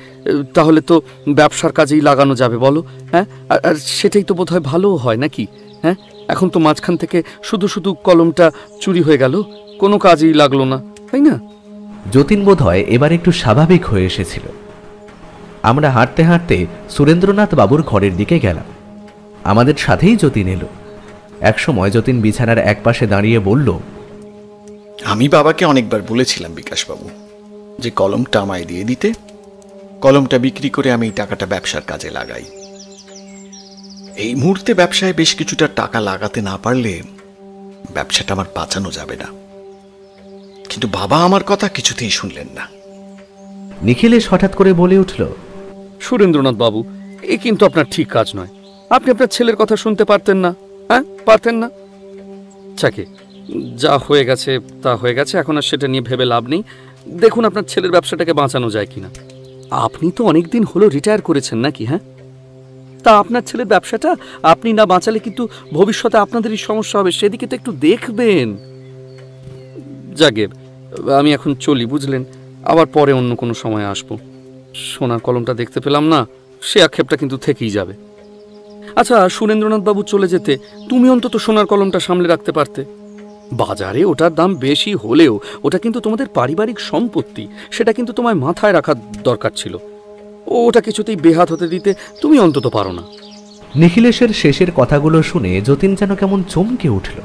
তাহলে তো ব্যবসার কাজেই লাগানো যাবে, বলো? হ্যাঁ, আর সেটাই তো বোধহয় ভালোও হয় নাকি? হ্যাঁ, এখন তো মাঝখান থেকে শুধু শুধু কলমটা চুরি হয়ে গেল, কোনো কাজেই লাগলো না, তাই না? যতীন বোধহয় এবার একটু স্বাভাবিক হয়ে এসেছিল। আমরা হাঁটতে হাঁটতে সুরেন্দ্রনাথ বাবুর ঘরের দিকে গেলাম। আমাদের সাথেই যতীন এলো। একসময় যতীন বিছানার একপাশে দাঁড়িয়ে বলল, আমি বাবাকে অনেকবার বলেছিলাম বিকাশবাবু যে কলমটা আমায় দিয়ে দিতে, কলমটা বিক্রি করে আমি টাকাটা ব্যবসার কাজে লাগাই। এই মুহূর্তে ব্যবসায় বেশ কিছুটা টাকা লাগাতে না পারলে ব্যবসাটা আমার বাঁচানো যাবে না। কিন্তু বাবা আমার কথা কিছুতেই শুনলেন না। নিখিলেশ হঠাৎ করে বলে উঠল, সুরেন্দ্রনাথ বাবু, এ কিন্তু আপনার ঠিক কাজ নয়। আপনি আপনার ছেলের কথা শুনতে পারতেন না? হ্যাঁ, পারতেন না? চাকে যা হয়ে গেছে তা হয়ে গেছে, এখন আর সেটা নিয়ে ভেবে লাভ নেই। দেখুন আপনার ছেলের ব্যবসাটাকে বাঁচানো যায় কিনা। আপনি তো অনেক দিন হলো রিটায়ার করেছেন নাকি? হ্যাঁ, তা আপনার ছেলের ব্যবসাটা আপনি না বাঁচালে কিন্তু ভবিষ্যতে আপনাদেরই সমস্যা হবে, সেদিকে তো একটু দেখবেন। যাগে, আমি এখন চলি, বুঝলেন? আবার পরে অন্য কোনো সময় আসবো। সোনার কলমটা দেখতে পেলাম না, সে আক্ষেপটা কিন্তু থেকেই যাবে। আচ্ছা, সুরেন্দ্রনাথ বাবু চলে যেতে তুমি অন্তত সোনার কলমটা সামলে রাখতে পারতে। বাজারে ওটার দাম বেশি হলেও ওটা কিন্তু তোমাদের পারিবারিক সম্পত্তি, সেটা কিন্তু তোমায় মাথায় রাখার দরকার ছিল। ওটা কিছুতেই বেহাত হতে দিতে তুমি অন্তত পারো না। নিখিলেশের শেষের কথাগুলো শুনে যতীন যেন কেমন চমকে উঠল।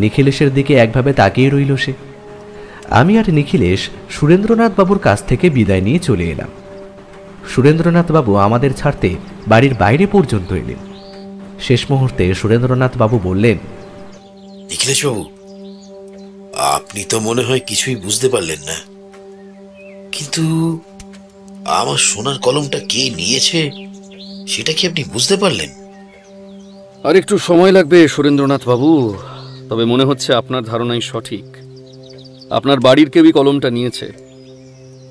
নিখিলেশের দিকে একভাবে তাকিয়ে রইল সে। আমি আর নিখিলেশ সুরেন্দ্রনাথ বাবুর কাছ থেকে বিদায় নিয়ে চলে এলাম। সুরেন্দ্রনাথ বাবু আমাদের ছাড়তে বাড়ির বাইরে পর্যন্ত এলেন। শেষ মুহূর্তে সুরেন্দ্রনাথ বাবু বললেন, নিখিলেশ বাবু, আপনি তো মনে হয় কিছুই বুঝতে পারলেন না, কিন্তু আমার সোনার কলমটা কে নিয়েছে সেটা কি আপনি বুঝতে পারলেন? আর একটু সময় লাগবে সুরেন্দ্রনাথ বাবু, তবে মনে হচ্ছে আপনার ধারণাই সঠিক। আপনার বাড়ির কেউই কলমটা নিয়েছে,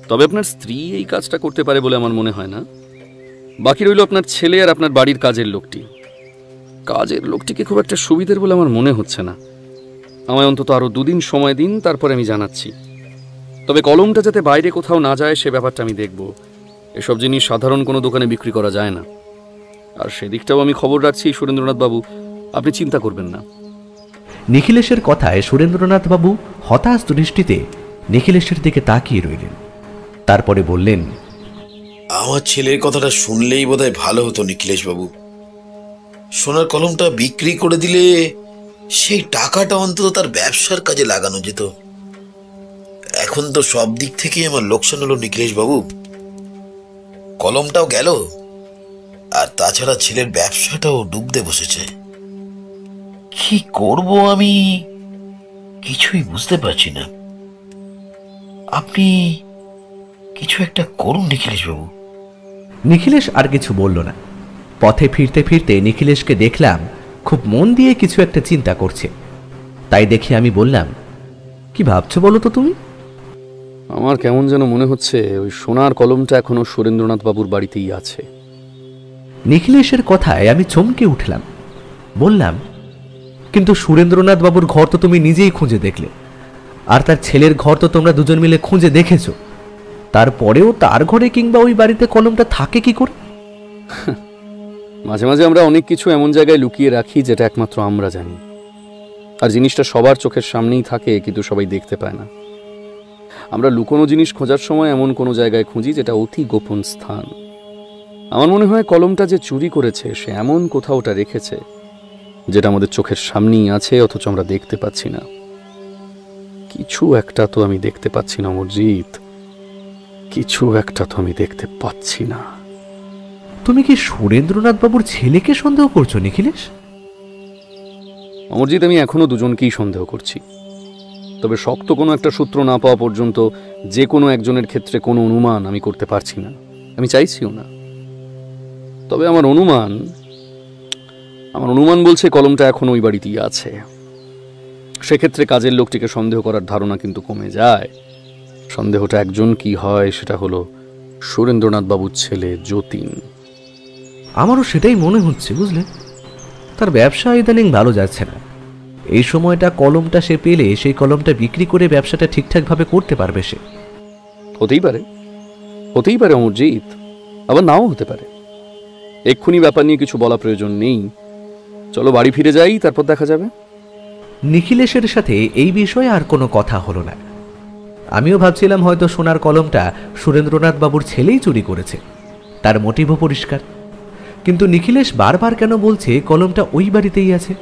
তবে আপনার স্ত্রী এই কাজটা করতে পারে বলে আমার মনে হয় না। বাকি রইল আপনার ছেলে আর আপনার বাড়ির কাজের লোকটি। কাজের লোকটিকে খুব একটা সুবিধের বলে আমার মনে হচ্ছে না। আমায় অন্তত আরো 2 দিন সময় দিন, তারপরে আমি জানাচ্ছি। তবে কলমটা যাতে বাইরে কোথাও না যায় সে ব্যাপারটা আমি দেখব। এসব জিনিস সাধারণ কোনো দোকানে বিক্রি করা যায় না, আর সেদিকটাও আমি খবর রাখছি। সুরেন্দ্রনাথ বাবু, আপনি চিন্তা করবেন না। নিখিলেশের কথায় সুরেন্দ্রনাথ বাবু হতাশ দৃষ্টিতে নিখিলেশের দিকে তাকিয়ে রইলেন। তারপরে বললেন, আমার ছেলের কথাটা শুনলেই বোধহয় ভালো হতো নিখিলেশ বাবু। সোনার কলমটা বিক্রি করে দিলে সেই টাকাটা অন্তত তার ব্যবসার কাজে লাগানো যেত। এখন তো সব দিক থেকেই আমার লোকসান হলো নিখিলেশ বাবু। কলমটাও গেল, আর তাছাড়া ছেলের ব্যবসাটাও ডুবতে বসেছে। কি করব আমি কিছুই বুঝতে পারছি না। আপনি কিছু একটা করুন নিখিলেশ বাবু। নিখিলেশ আর কিছু বলল না। পথে ফিরতে ফিরতে নিখিলেশকে দেখলাম খুব মন দিয়ে কিছু একটা চিন্তা করছে। তাই দেখে আমি বললাম, কি ভাবছো বলো তো তুমি? আমার কেমন যেন মনে হচ্ছে ওই সোনার কলমটা এখনো সুরেন্দ্রনাথ বাবুর বাড়িতেই আছে। নিখিলেশের কথায় আমি চমকে উঠলাম। বললাম, কিন্তু সুরেন্দ্রনাথ বাবুর ঘর তো তুমি নিজেই খুঁজে দেখলে, আর তার ছেলের ঘর তো তোমরা দুজন মিলে খুঁজে দেখেছো। তারপরেও তার ঘরে কিংবা ওই বাড়িতে কলমটা থাকে কি করে? মাঝে মাঝে আমরা অনেক কিছু এমন জায়গায় লুকিয়ে রাখি যেটা একমাত্র আমরা জানি, আর জিনিসটা সবার চোখের সামনেই থাকে কিন্তু সবাই দেখতে পায় না। আমরা লুকোনো জিনিস খোঁজার সময় এমন কোনো জায়গায় খুঁজি যেটা অতি গোপন স্থান। আমার মনে হয় কলমটা যে চুরি করেছে সে এমন কোথাও ওটা রেখেছে যেটা আমাদের চোখের সামনেই আছে, অথচ আমরা দেখতে পাচ্ছি না। কিছু একটা তো আমি দেখতে পাচ্ছি না অমরজিৎ, কিছু একটা তো আমি দেখতে পাচ্ছি না। তুমি কি সুরেন্দ্রনাথ বাবুর ছেলেকে সন্দেহ করছো নিখিলেশ? অমরজিৎ, আমি এখনো দুজনকেই সন্দেহ করছি, তবে শক্ত কোনো একটা সূত্র না পাওয়া পর্যন্ত যে কোনো একজনের ক্ষেত্রে কোনো অনুমান আমি করতে পারছি না, আমি চাইছিও না। তবে আমার অনুমান বলছে কলমটা এখন ওই বাড়িতেই আছে। সেক্ষেত্রে কাজের লোকটিকে সন্দেহ করার ধারণা কিন্তু কমে যায়। সন্দেহটা একজন কি হয়, সেটা হলো সুরেন্দ্রনাথ বাবুর ছেলে যতীন। আমারও সেটাই মনে হচ্ছে, বুঝলে। তার ব্যবসা ইদানিং ভালো যাচ্ছে না। এই সময়টা কলমটা সে পেলে সেই কলমটা বিক্রি করে ব্যবসাটা ঠিকঠাকভাবে করতে পারবে সে। হতেই পারে অমরজিৎ, আবার নাও হতে পারে। এক্ষুনি ব্যাপার নিয়ে কিছু বলা প্রয়োজন নেই। চলো বাড়ি ফিরে যাই, তারপর দেখা যাবে। নিখিলেশের সাথে এই বিষয়ে আর কোনো কথা হলো না। আমিও ভাবছিলাম হয়তো সোনার কলমটা সুরেন্দ্রনাথ বাবুর ছেলেই চুরি করেছে, তার মোটিভও পরিষ্কার। কিন্তু নিখিলেশ বারবার কেন বলছে কলমটা ওই বাড়িতেই আছে?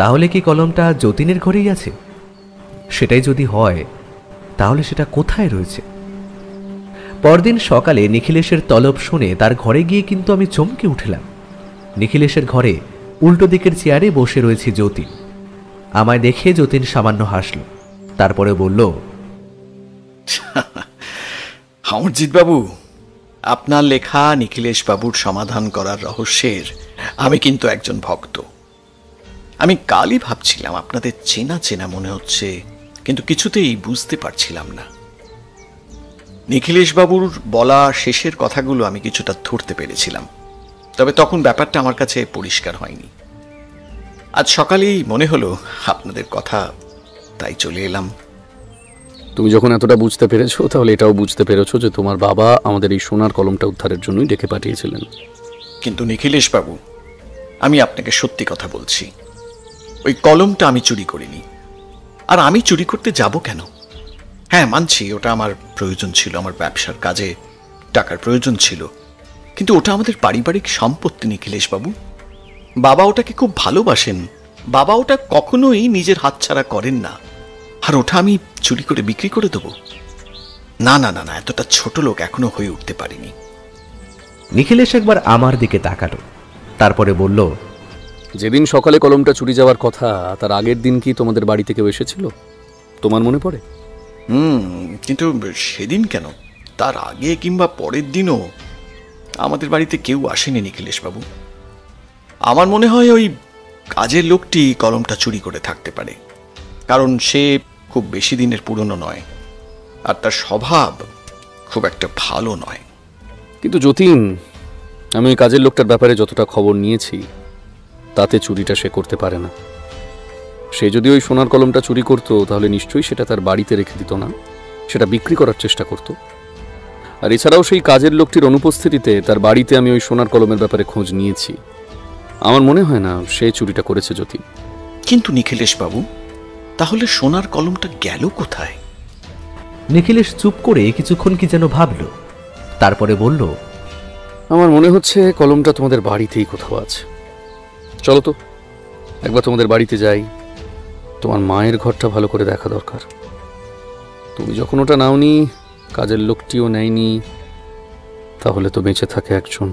তাহলে কি কলমটা যতীনের ঘরেই আছে? সেটাই যদি হয় তাহলে সেটা কোথায় রয়েছে? পরদিন সকালে নিখিলেশের তলব শুনে তার ঘরে গিয়ে কিন্তু আমি চমকে উঠলাম। নিখিলেশের ঘরে উল্টো দিকের চেয়ারে বসে রয়েছে যতীন। আমায় দেখে যতীন সামান্য হাসল, তারপরে বলল, অমরজিৎ বাবু, আপনার লেখা নিখিলেশ বাবুর সমাধান করার রহস্যের আমি কিন্তু একজন ভক্ত। আমি কালই ভাবছিলাম আপনাদের চেনা চেনা মনে হচ্ছে, কিন্তু কিছুতেই বুঝতে পারছিলাম না। নিখিলেশ বাবুর বলা শেষের কথাগুলো আমি কিছুটা ধরতে পেরেছিলাম, তবে তখন ব্যাপারটা আমার কাছে পরিষ্কার হয়নি। আজ সকালেই মনে হলো আপনাদের কথা, তাই চলে এলাম। তুমি যখন এতটা বুঝতে পেরেছো, তাহলে এটাও বুঝতে পেরেছো যে তোমার বাবা আমাদের এই সোনার কলমটা উদ্ধারের জন্যই ডেকে পাঠিয়েছিলেন। কিন্তু নিখিলেশ বাবু, আমি আপনাকে সত্যি কথা বলছি, ওই কলমটা আমি চুরি করিনি। আর আমি চুরি করতে যাব কেন? হ্যাঁ, মানছি ওটা আমার প্রয়োজন ছিল, আমার ব্যবসার কাজে টাকার প্রয়োজন ছিল, কিন্তু ওটা আমাদের পারিবারিক সম্পত্তি নিখিলেশ বাবু। বাবা ওটাকে খুব ভালোবাসেন, বাবা ওটা কখনোই নিজের হাতছাড়া করেন না। আর ওটা আমি চুরি করে বিক্রি করে দেবো? না না না না, এতটা ছোট লোক এখনো হয়ে উঠতে পারিনি। নিখিলেশ একবার আমার দিকে তাকালো, তারপরে বলল, যেদিন সকালে কলমটা চুরি যাওয়ার কথা, তার আগের দিন কি তোমাদের বাড়িতে কেউ এসেছিল? তোমার মনে পড়ে? কিন্তু সেদিন কেন, তার আগে কিংবা পরের দিনও আমাদের বাড়িতে কেউ আসেনি নিখিলেশ বাবু। আমার মনে হয় ওই কাজের লোকটি কলমটা চুরি করে থাকতে পারে, কারণ সে খুব বেশি দিনের পুরনো নয়, আর তার স্বভাব খুব একটা ভালো নয়। কিন্তু যতীন, আমি ওই কাজের লোকটার ব্যাপারে যতটা খবর নিয়েছি, তাতে চুরিটা সে করতে পারে না। সে যদি ওই সোনার কলমটা চুরি করতো, তাহলে নিশ্চয়ই সেটা তার বাড়িতে রেখে দিত না, সেটা বিক্রি করার চেষ্টা করত। আর এছাড়াও সেই কাজের লোকটির অনুপস্থিতিতে তার বাড়িতে আমি ওই সোনার কলমের ব্যাপারে খোঁজ নিয়েছি। আমার মনে হয় না সে চুরিটা করেছে যতীন। কিন্তু নিখিলেশ বাবু, তাহলে সোনার কলমটা গেল কোথায়? নিখিলেশ চুপ করে কিছুক্ষণ কি যেন ভাবল, তারপরে বলল, আমার মনে হচ্ছে কলমটা তোমাদের বাড়িতেই কোথাও আছে। চলো তো একবার তোমাদের বাড়িতে যাই, তোমার মায়ের ঘরটা ভালো করে দেখা দরকার। তুমি যখন ওটা নাওনি, কাজের লোকটিও নেয়নি, তাহলে তো বেঁচে থাকে একজন।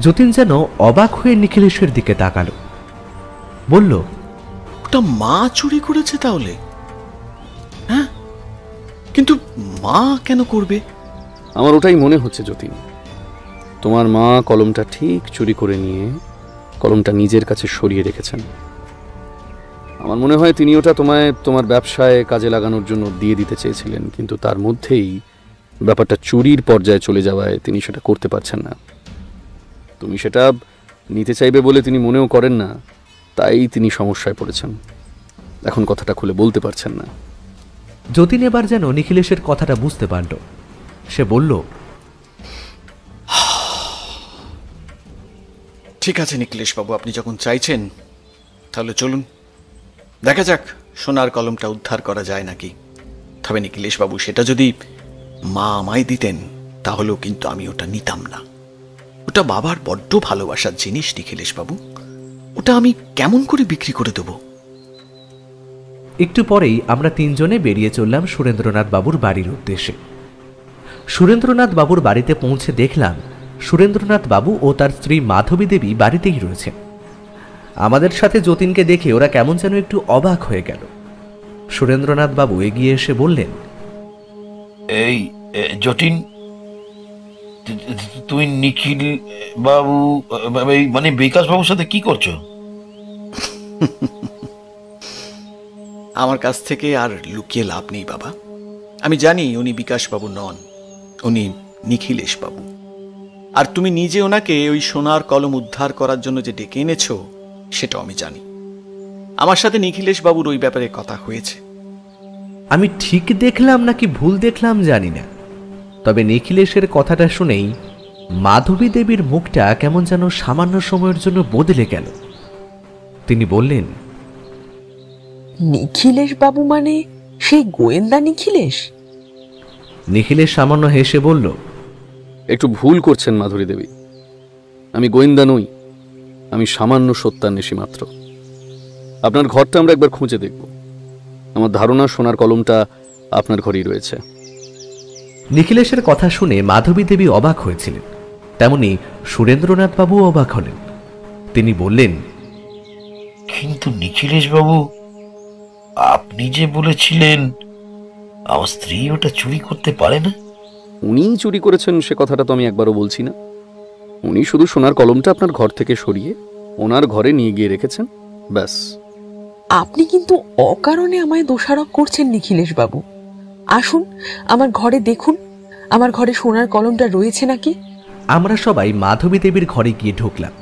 যতীন যেন অবাক হয়ে নিখিলেশের দিকে তাকালো, বলল, ওটা মা চুরি করেছে তাহলে? হ্যাঁ, কিন্তু মা কেন করবে? আমার ওটাই মনে হচ্ছে যতীন, তোমার মা কলমটা ঠিক চুরি করে নিয়ে কলমটা নিজের কাছে সরিয়ে রেখেছেন। আমার মনে হয় তিনি ওটা তোমায় তোমার ব্যবসায় কাজে লাগানোর জন্য দিয়ে দিতে চেয়েছিলেন, কিন্তু তার মধ্যেই ব্যাপারটা চুরির পর্যায়ে চলে যাওয়ায় তিনি সেটা করতে পারছেন না। তুমি সেটা নিতে চাইবে বলে তিনি মনেও করেন না, তাই তিনি সমস্যায় পড়েছেন। এখন কথাটা খুলে বলতে পারছেন না। যতীন এবার যেন নিখিলেশের কথাটা বুঝতে পারল। সে বলল, ঠিক আছে নিখিলেশ বাবু, আপনি যখন চাইছেন, তাহলে চলুন দেখা যাক সোনার কলমটা উদ্ধার করা যায় নাকি। তবে নিখিলেশ বাবু, সেটা যদি মা আমায় দিতেন, তাহলেও কিন্তু আমি ওটা নিতাম না। ওটা বাবার বড্ড ভালোবাসার জিনিস নিখিলেশ বাবু, ওটা আমি কেমন করে বিক্রি করে দেব? একটু পরেই আমরা তিনজনে বেরিয়ে চললাম সুরেন্দ্রনাথ বাবুর বাড়ির উদ্দেশ্যে। সুরেন্দ্রনাথ বাবুর বাড়িতে পৌঁছে দেখলাম সুরেন্দ্রনাথ বাবু ও তার স্ত্রী মাধবী দেবী বাড়িতেই রয়েছেন। আমাদের সাথে যতীনকে দেখে ওরা কেমন যেন একটু অবাক হয়ে গেল। সুরেন্দ্রনাথ বাবু এগিয়ে এসে বললেন, এই যতীন, তুমি নিখিল বাবু মানে বিকাশ বাবুর সাথে কি করছো? আমার কাছ থেকে আর লুকিয়ে লাভ নেই বাবা। আমি জানি উনি বিকাশ বাবু নন, উনি নিখিলেশ বাবু। আর তুমি নিজে ওনাকে ওই সোনার কলম উদ্ধার করার জন্য যে ডেকে এনেছো, সেটাও আমি জানি। আমার সাথে নিখিলেশ বাবুর ওই ব্যাপারে কথা হয়েছে। আমি ঠিক দেখলাম নাকি ভুল দেখলাম জানি না, তবে নিখিলেশের কথাটা শুনেই মাধবী দেবীর মুখটা কেমন যেন সামান্য সময়ের জন্য বদলে গেল। তিনি বললেন, নিখিলেশ বাবু মানে সেই গোয়েন্দা নিখিলেশ? নিখিলেশ সামান্য হেসে বলল, একটু ভুল করছেন মাধুরী দেবী, আমি গোয়েন্দা নই, আমি সামান্য সত্যান্বেষী মাত্র। আপনার ঘরটা আমরা একবার খুঁজে দেখব। আমার ধারণা সোনার কলমটা আপনার ঘরেই রয়েছে। নিখিলেশের কথা শুনে মাধবী দেবী অবাক হয়েছিলেন, তেমনি সুরেন্দ্রনাথ বাবু অবাক হলেন। তিনি বললেন, কিন্তু নিখিলেশ বাবু, আপনি যে বলেছিলেন আমার স্ত্রী ওটা চুরি করতে পারে না। উনি চুরি করেছেন সে কথাটা তো আমি একবারও বলছি না। উনি শুধু সোনার কলমটা আপনার ঘর থেকে সরিয়ে ওনার ঘরে নিয়ে গিয়ে রেখেছেন, ব্যাস। আপনি কিন্তু অকারণে আমায় দোষারোপ করছেন নিখিলেশ বাবু। আসুন আমার ঘরে দেখুন, আমার ঘরে সোনার কলমটা রয়েছে নাকি। আমরা সবাই মাধবী দেবীর ঘরে গিয়ে ঢুকলাম।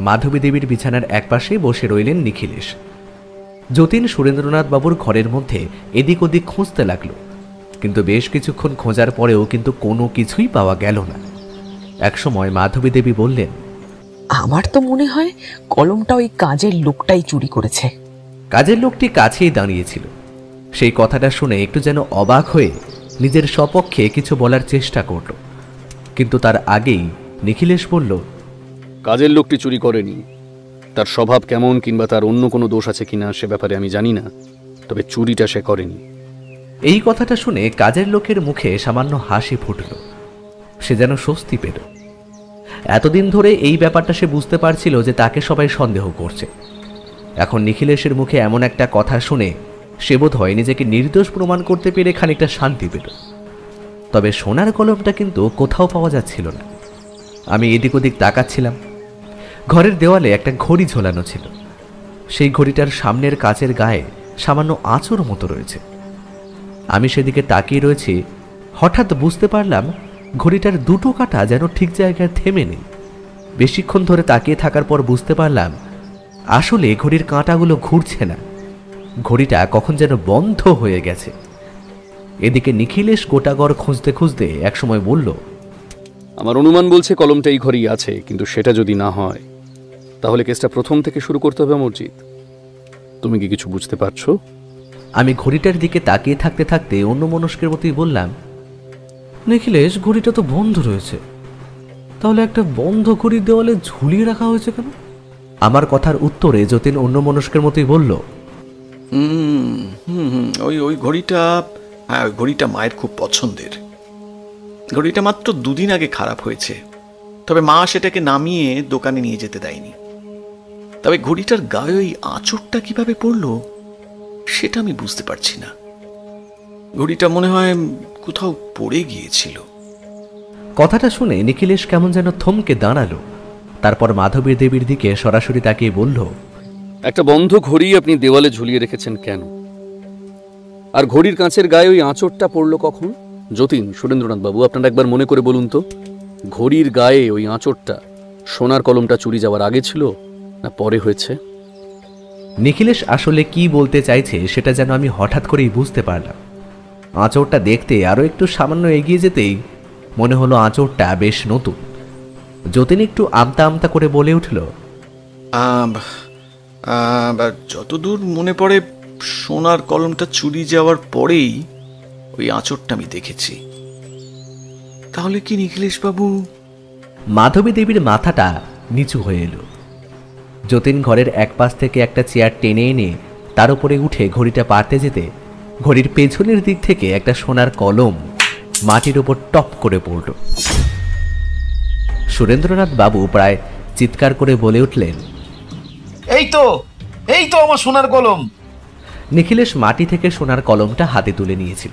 মাধবী দেবীর বিছানার একপাশে বসে রইলেন নিখিলেশ। যতীন সুরেন্দ্রনাথ বাবুর ঘরের মধ্যে এদিক ওদিক খুঁজতে লাগলো, কিন্তু বেশ কিছুক্ষণ খোঁজার পরেও কিন্তু কোনো কিছুই পাওয়া গেল না। একসময় মাধবী দেবী বললেন, আমার তো মনে হয় কলমটা ওই কাজের লোকটাই চুরি করেছে। কাজের লোকটি কাছেই দাঁড়িয়েছিল। সেই কথাটা শুনে একটু যেন অবাক হয়ে নিজের সপক্ষে কিছু বলার চেষ্টা করল, কিন্তু তার আগেই নিখিলেশ বলল, কাজের লোকটি চুরি করেনি। তার স্বভাব কেমন কিংবা তার অন্য কোনো দোষ আছে কিনা সে ব্যাপারে আমি জানি না, তবে চুরিটা সে করেনি। এই কথাটা শুনে কাজের লোকের মুখে সামান্য হাসি ফুটল। সে যেন স্বস্তি পেল। এতদিন ধরে এই ব্যাপারটা সে বুঝতে পারছিল যে তাকে সবাই সন্দেহ করছে। এখন নিখিলেশের মুখে এমন একটা কথা শুনে সে বোধ হয় নিজেকে নির্দোষ প্রমাণ করতে পেরে খানিকটা শান্তি পেল। তবে সোনার কলমটা কিন্তু কোথাও পাওয়া যাচ্ছিল না। আমি এদিক ওদিক তাকাচ্ছিলাম। ঘরের দেওয়ালে একটা ঘড়ি ঝোলানো ছিল। সেই ঘড়িটার সামনের কাচের গায়ে সামান্য আঁচড় মতো রয়েছে। আমি সেদিকে তাকিয়ে রয়েছি, হঠাৎ বুঝতে পারলাম ঘড়িটার দুটো কাঁটা যেন ঠিক জায়গায় থেমে নেই। বেশিক্ষণ ধরে তাকিয়ে থাকার পর বুঝতে পারলাম আসলে ঘড়ির কাঁটাগুলো ঘুরছে না, ঘড়িটা কখন যেন বন্ধ হয়ে গেছে। এদিকে নিখিলেশ গোটাগড় খুঁজতে খুঁজতে একসময় বলল, আমার অনুমান বলছে কলমটা এই ঘরেই আছে, কিন্তু সেটা যদি না হয় তাহলে কেসটা প্রথম থেকে শুরু করতে হবে অমরজিৎ। তুমি কি কিছু বুঝতে পারছো? আমি ঘড়িটার দিকে তাকিয়ে থাকতে থাকতে অন্যমনস্কের মতোই বললাম, নিখিলেশ, ঘড়িটা তো বন্ধ রয়েছে, তাহলে একটা বন্ধ ঘড়ির দেওয়ালে ঝুলিয়ে রাখা হয়েছে কেন? আমার কথার উত্তরে যতীন অন্যমনস্কের মতোই বলল, ওই ঘড়িটা, হ্যাঁ, ওই ঘড়িটা মায়ের খুব পছন্দের। ঘড়িটা মাত্র 2 দিন আগে খারাপ হয়েছে, তবে মা সেটাকে নামিয়ে দোকানে নিয়ে যেতে দেয়নি। তবে ঘড়িটার গায়ে ওই আঁচড়টা কিভাবে পড়লো সেটা আমি বুঝতে পারছি না। ঘড়িটা মনে হয় কোথাও পড়ে গিয়েছিল। কথাটা শুনে নিখিলেশ কেমন যেন থমকে দাঁড়ালো। তারপর মাধবী দেবীর দিকে সরাসরি তাকিয়ে বলল, একটা বন্ধ ঘড়ি আপনি দেওয়ালে ঝুলিয়ে রেখেছেন কেন? আর ঘড়ির কাঁচের গায়ে ওই আঁচড়টা পড়লো কখন? যতীন, সুরেন্দ্রনাথ বাবু, আপনারা একবার মনে করে বলুন তো, ঘড়ির গায়ে ওই আঁচড়টা সোনার কলমটা চুরি যাওয়ার আগে ছিল না পরে হয়েছে? নিখিলেশ আসলে কি বলতে চাইছে সেটা যেন আমি হঠাৎ করেই বুঝতে পারলাম। আঁচড়টা দেখতে আরো একটু সামান্য এগিয়ে যেতেই মনে হলো আঁচড়টা বেশ নতুন। যতীন একটু আমতা আমতা করে বলে উঠল, যতদূর মনে পড়ে সোনার কলমটা চুরি যাওয়ার পরেই ওই আঁচড়টা আমি দেখেছি। তাহলে কি নিখিলেশ বাবু? মাধবী দেবীর মাথাটা নিচু হয়ে এলো। যতীন ঘরের এক পাশ থেকে একটা চেয়ার টেনে এনে তার উপরে উঠে ঘড়িটা পারতে যেতে ঘড়ির পেছনের দিক থেকে একটা সোনার কলম মাটির উপর টপ করে পড়ল। সুরেন্দ্রনাথ বাবু প্রায় চিৎকার করে বলে উঠলেন, এই তো আমার সোনার কলম। নিখিলেশ মাটি থেকে সোনার কলমটা হাতে তুলে নিয়েছিল।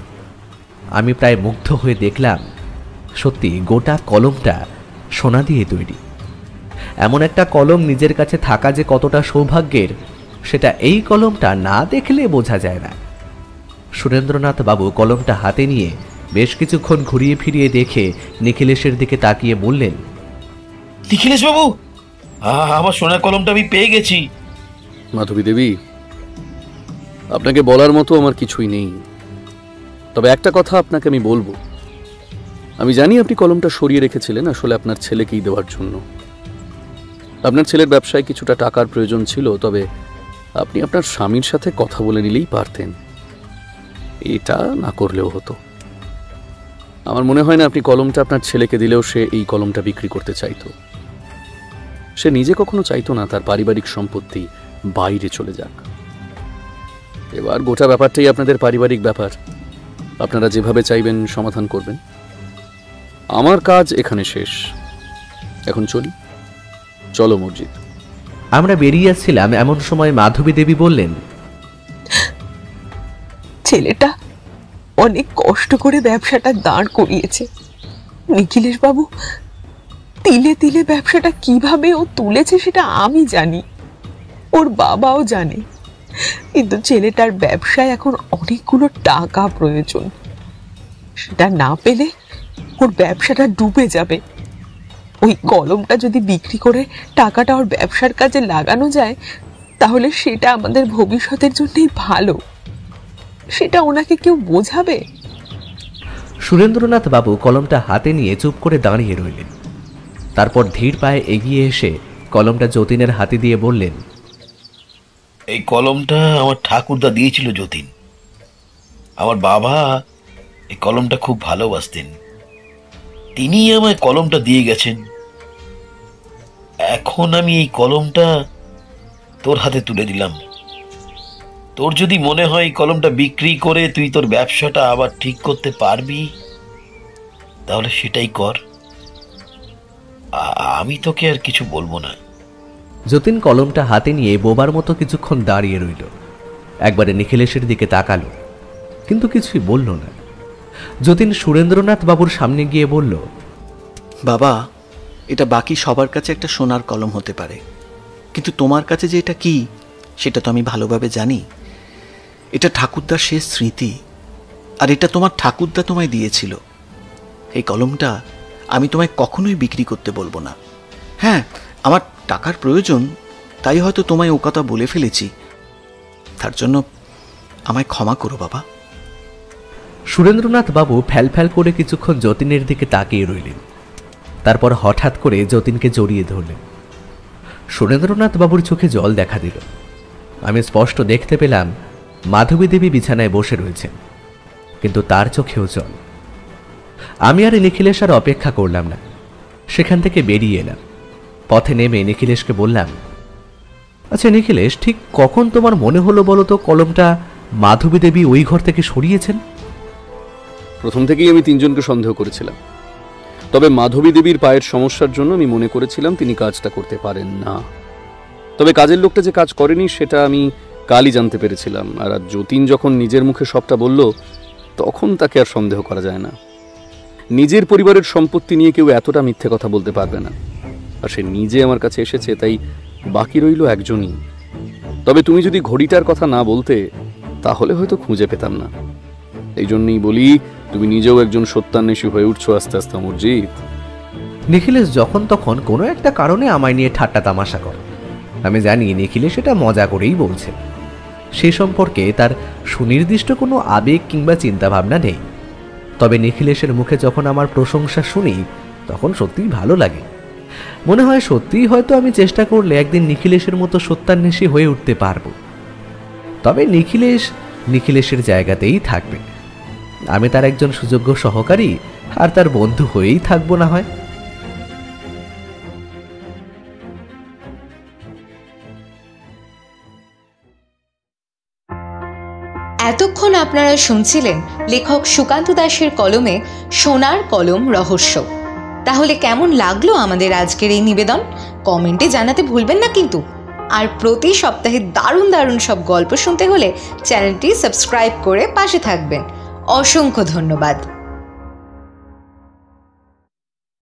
আমি প্রায় মুগ্ধ হয়ে দেখলাম, সত্যি গোটা কলমটা সোনা দিয়ে তৈরি। এমন একটা কলম নিজের কাছে থাকা যে কতটা সৌভাগ্যের সেটা এই কলমটা না দেখলে বোঝা যায় না। সুরেন্দ্রনাথ বাবু কলমটা হাতে নিয়ে বেশ কিছুক্ষণ ঘুরিয়ে ফিরিয়ে দেখে নিখিলেশের দিকে তাকিয়ে বললেন, নিখিলেশ বাবু, আমার সোনার কলমটা আমি পেয়ে গেছি। মাধবী দেবী, আপনাকে বলার মতো আমার কিছুই নেই, তবে একটা কথা আপনাকে আমি বলবো। আমি জানি আপনি কলমটা সরিয়ে রেখেছিলেন আসলে আপনার ছেলেকেই দেওয়ার জন্য। আপনার ছেলের ব্যবসায় কিছুটা টাকার প্রয়োজন ছিল, তবে আপনি আপনার স্বামীর সাথে কথা বলে নিলেই পারতেন। এটা না করলেও হতো। আমার মনে হয় না আপনি কলমটা আপনার ছেলেকে দিলেও সে এই কলমটা বিক্রি করতে চাইতো। সে নিজে কখনো চাইতো না তার পারিবারিক সম্পত্তি বাইরে চলে যাক। এবার গোটা ব্যাপারটাই আপনাদের পারিবারিক ব্যাপার, আপনারা যেভাবে চাইবেন সমাধান করবেন। আমার কাজ এখানে শেষ, এখন চলি। চলো মসজিদ। আমরা বেরিয়ে আসছিলাম, এমন সময় মাধবী দেবী বললেন, ছেলেটা অনেক কষ্ট করে ব্যবসাটা দাঁড় করিয়েছে। নিখিলেশ বাবু, তিলে তিলে ব্যবসাটা কিভাবে ও তুলেছে সেটা আমি জানি, ওর বাবাও জানে, কিন্তু ছেলেটার ব্যবসায় এখন অনেকগুলো টাকা প্রয়োজন। সেটা না পেলে ওর ব্যবসাটা ডুবে যাবে। ওই কলমটা যদি বিক্রি করে টাকাটা ওর ব্যবসার কাজে লাগানো যায়, তাহলে সেটা আমাদের ভবিষ্যতের জন্যই ভালো। সেটা ওনাকে কেউ বোঝাবে? সুরেন্দ্রনাথ বাবু কলমটা হাতে নিয়ে চুপ করে দাঁড়িয়ে রইলেন। তারপর ধীর পায়ে এগিয়ে এসে কলমটা যতীনের হাতে দিয়ে বললেন, এই কলমটা আমার ঠাকুরদা দিয়েছিল যতীন। আমার বাবা এই কলমটা খুব ভালোবাসতেন, তিনি আমায় কলমটা দিয়ে গেছেন। এখন আমি এই কলমটা তোর হাতে তুলে দিলাম। তোর যদি মনে হয় এই কলমটা বিক্রি করে তুই তোর ব্যবসাটা আবার ঠিক করতে পারবি, তাহলে সেটাই কর। আমি তোকে আর কিছু বলবো না। যতীন কলমটা হাতে নিয়ে বোবার মতো কিছুক্ষণ দাঁড়িয়ে রইল। একবারে নিখিলেশের দিকে তাকালো, কিন্তু কিছুই বলল না। যতীন সুরেন্দ্রনাথ বাবুর সামনে গিয়ে বলল, বাবা, এটা বাকি সবার কাছে একটা সোনার কলম হতে পারে, কিন্তু তোমার কাছে যে এটা কি সেটা তো আমি ভালোভাবে জানি। এটা ঠাকুরদার শেষ স্মৃতি, আর এটা তোমার ঠাকুরদা তোমায় দিয়েছিল। এই কলমটা আমি তোমায় কখনোই বিক্রি করতে বলবো না। হ্যাঁ, আমার টাকার প্রয়োজন, তাই হয়তো তোমায় ও কথা বলে ফেলেছি। তার জন্য আমায় ক্ষমা করো বাবা। সুরেন্দ্রনাথ বাবু ফ্যাল ফ্যাল করে কিছুক্ষণ যতীনের দিকে তাকিয়ে রইলেন। তারপর হঠাৎ করে যতীনকে জড়িয়ে ধরলেন। সুরেন্দ্রনাথ বাবুর চোখে জল দেখা দিল। আমি স্পষ্ট দেখতে পেলাম মাধবী দেবী বিছানায় বসে রয়েছেন, কিন্তু তার চোখেও জল। আমি আর নিখিলেশ আর অপেক্ষা করলাম না, সেখান থেকে বেরিয়ে এলাম। পথে নেমে নিখিলেশকে বললাম, আচ্ছা নিখিলেশ, ঠিক কখন তোমার মনে হলো বলো তো কলমটা মাধবী দেবী ওই ঘর থেকে সরিয়েছেন? প্রথম থেকেই আমি তিনজনকে সন্দেহ করেছিলাম, তবে মাধবী দেবীর পায়ের সমস্যার জন্য আমি মনে করেছিলাম তিনি কাজটা করতে পারেন না। তবে কাজের লোকটা যে কাজ করেনি সেটা আমি কালই জানতে পেরেছিলাম। আর যতীন যখন নিজের মুখে সবটা বলল, তখন তাকে আর সন্দেহ করা যায় না। নিজের পরিবারের সম্পত্তি নিয়ে কেউ এতটা মিথ্যে কথা বলতে পারবে না। আর সে নিজে আমার কাছে এসেছে, তাই বাকি রইল একজনই। তবে তুমি যদি ঘড়িটার কথা না বলতে, তাহলে হয়তো খুঁজে পেতাম না। এই জন্যই বলি, তুমি নিজেও একজন সত্যান্বেষী হয়ে উঠছো আস্তে আস্তে অমরজিৎ। নিখিলেশ যখন তখন কোনো একটা কারণে আমায় নিয়ে ঠাট্টা তামাশা করে। আমি জানি নিখিলেশ এটা মজা করেই বলছে। সে সম্পর্কে তার সুনির্দিষ্ট কোনো আবেগ কিংবা চিন্তাভাবনা নেই। তবে নিখিলেশের মুখে যখন আমার প্রশংসা শুনি, তখন সত্যিই ভালো লাগে। মনে হয় সত্যিই হয়তো আমি চেষ্টা করলে একদিন নিখিলেশের মতো সত্যান্বেষী হয়ে উঠতে পারবো। তবে নিখিলেশের জায়গাতেই থাকবে। আমি তার একজন সুযোগ্য সহকারী আর তার বন্ধু হয়েই থাকবো না হয়। এতক্ষণ আপনারা শুনছিলেন লেখক সুকান্ত দাশের কলমে সোনার কলম রহস্য। তাহলে কেমন লাগলো আমাদের আজকের এই নিবেদন? কমেন্টে জানাতে ভুলবেন না কিন্তু। আর প্রতি সপ্তাহে দারুণ দারুণ সব গল্প শুনতে হলে চ্যানেলটি সাবস্ক্রাইব করে পাশে থাকবেন। অসংখ্য ধন্যবাদ।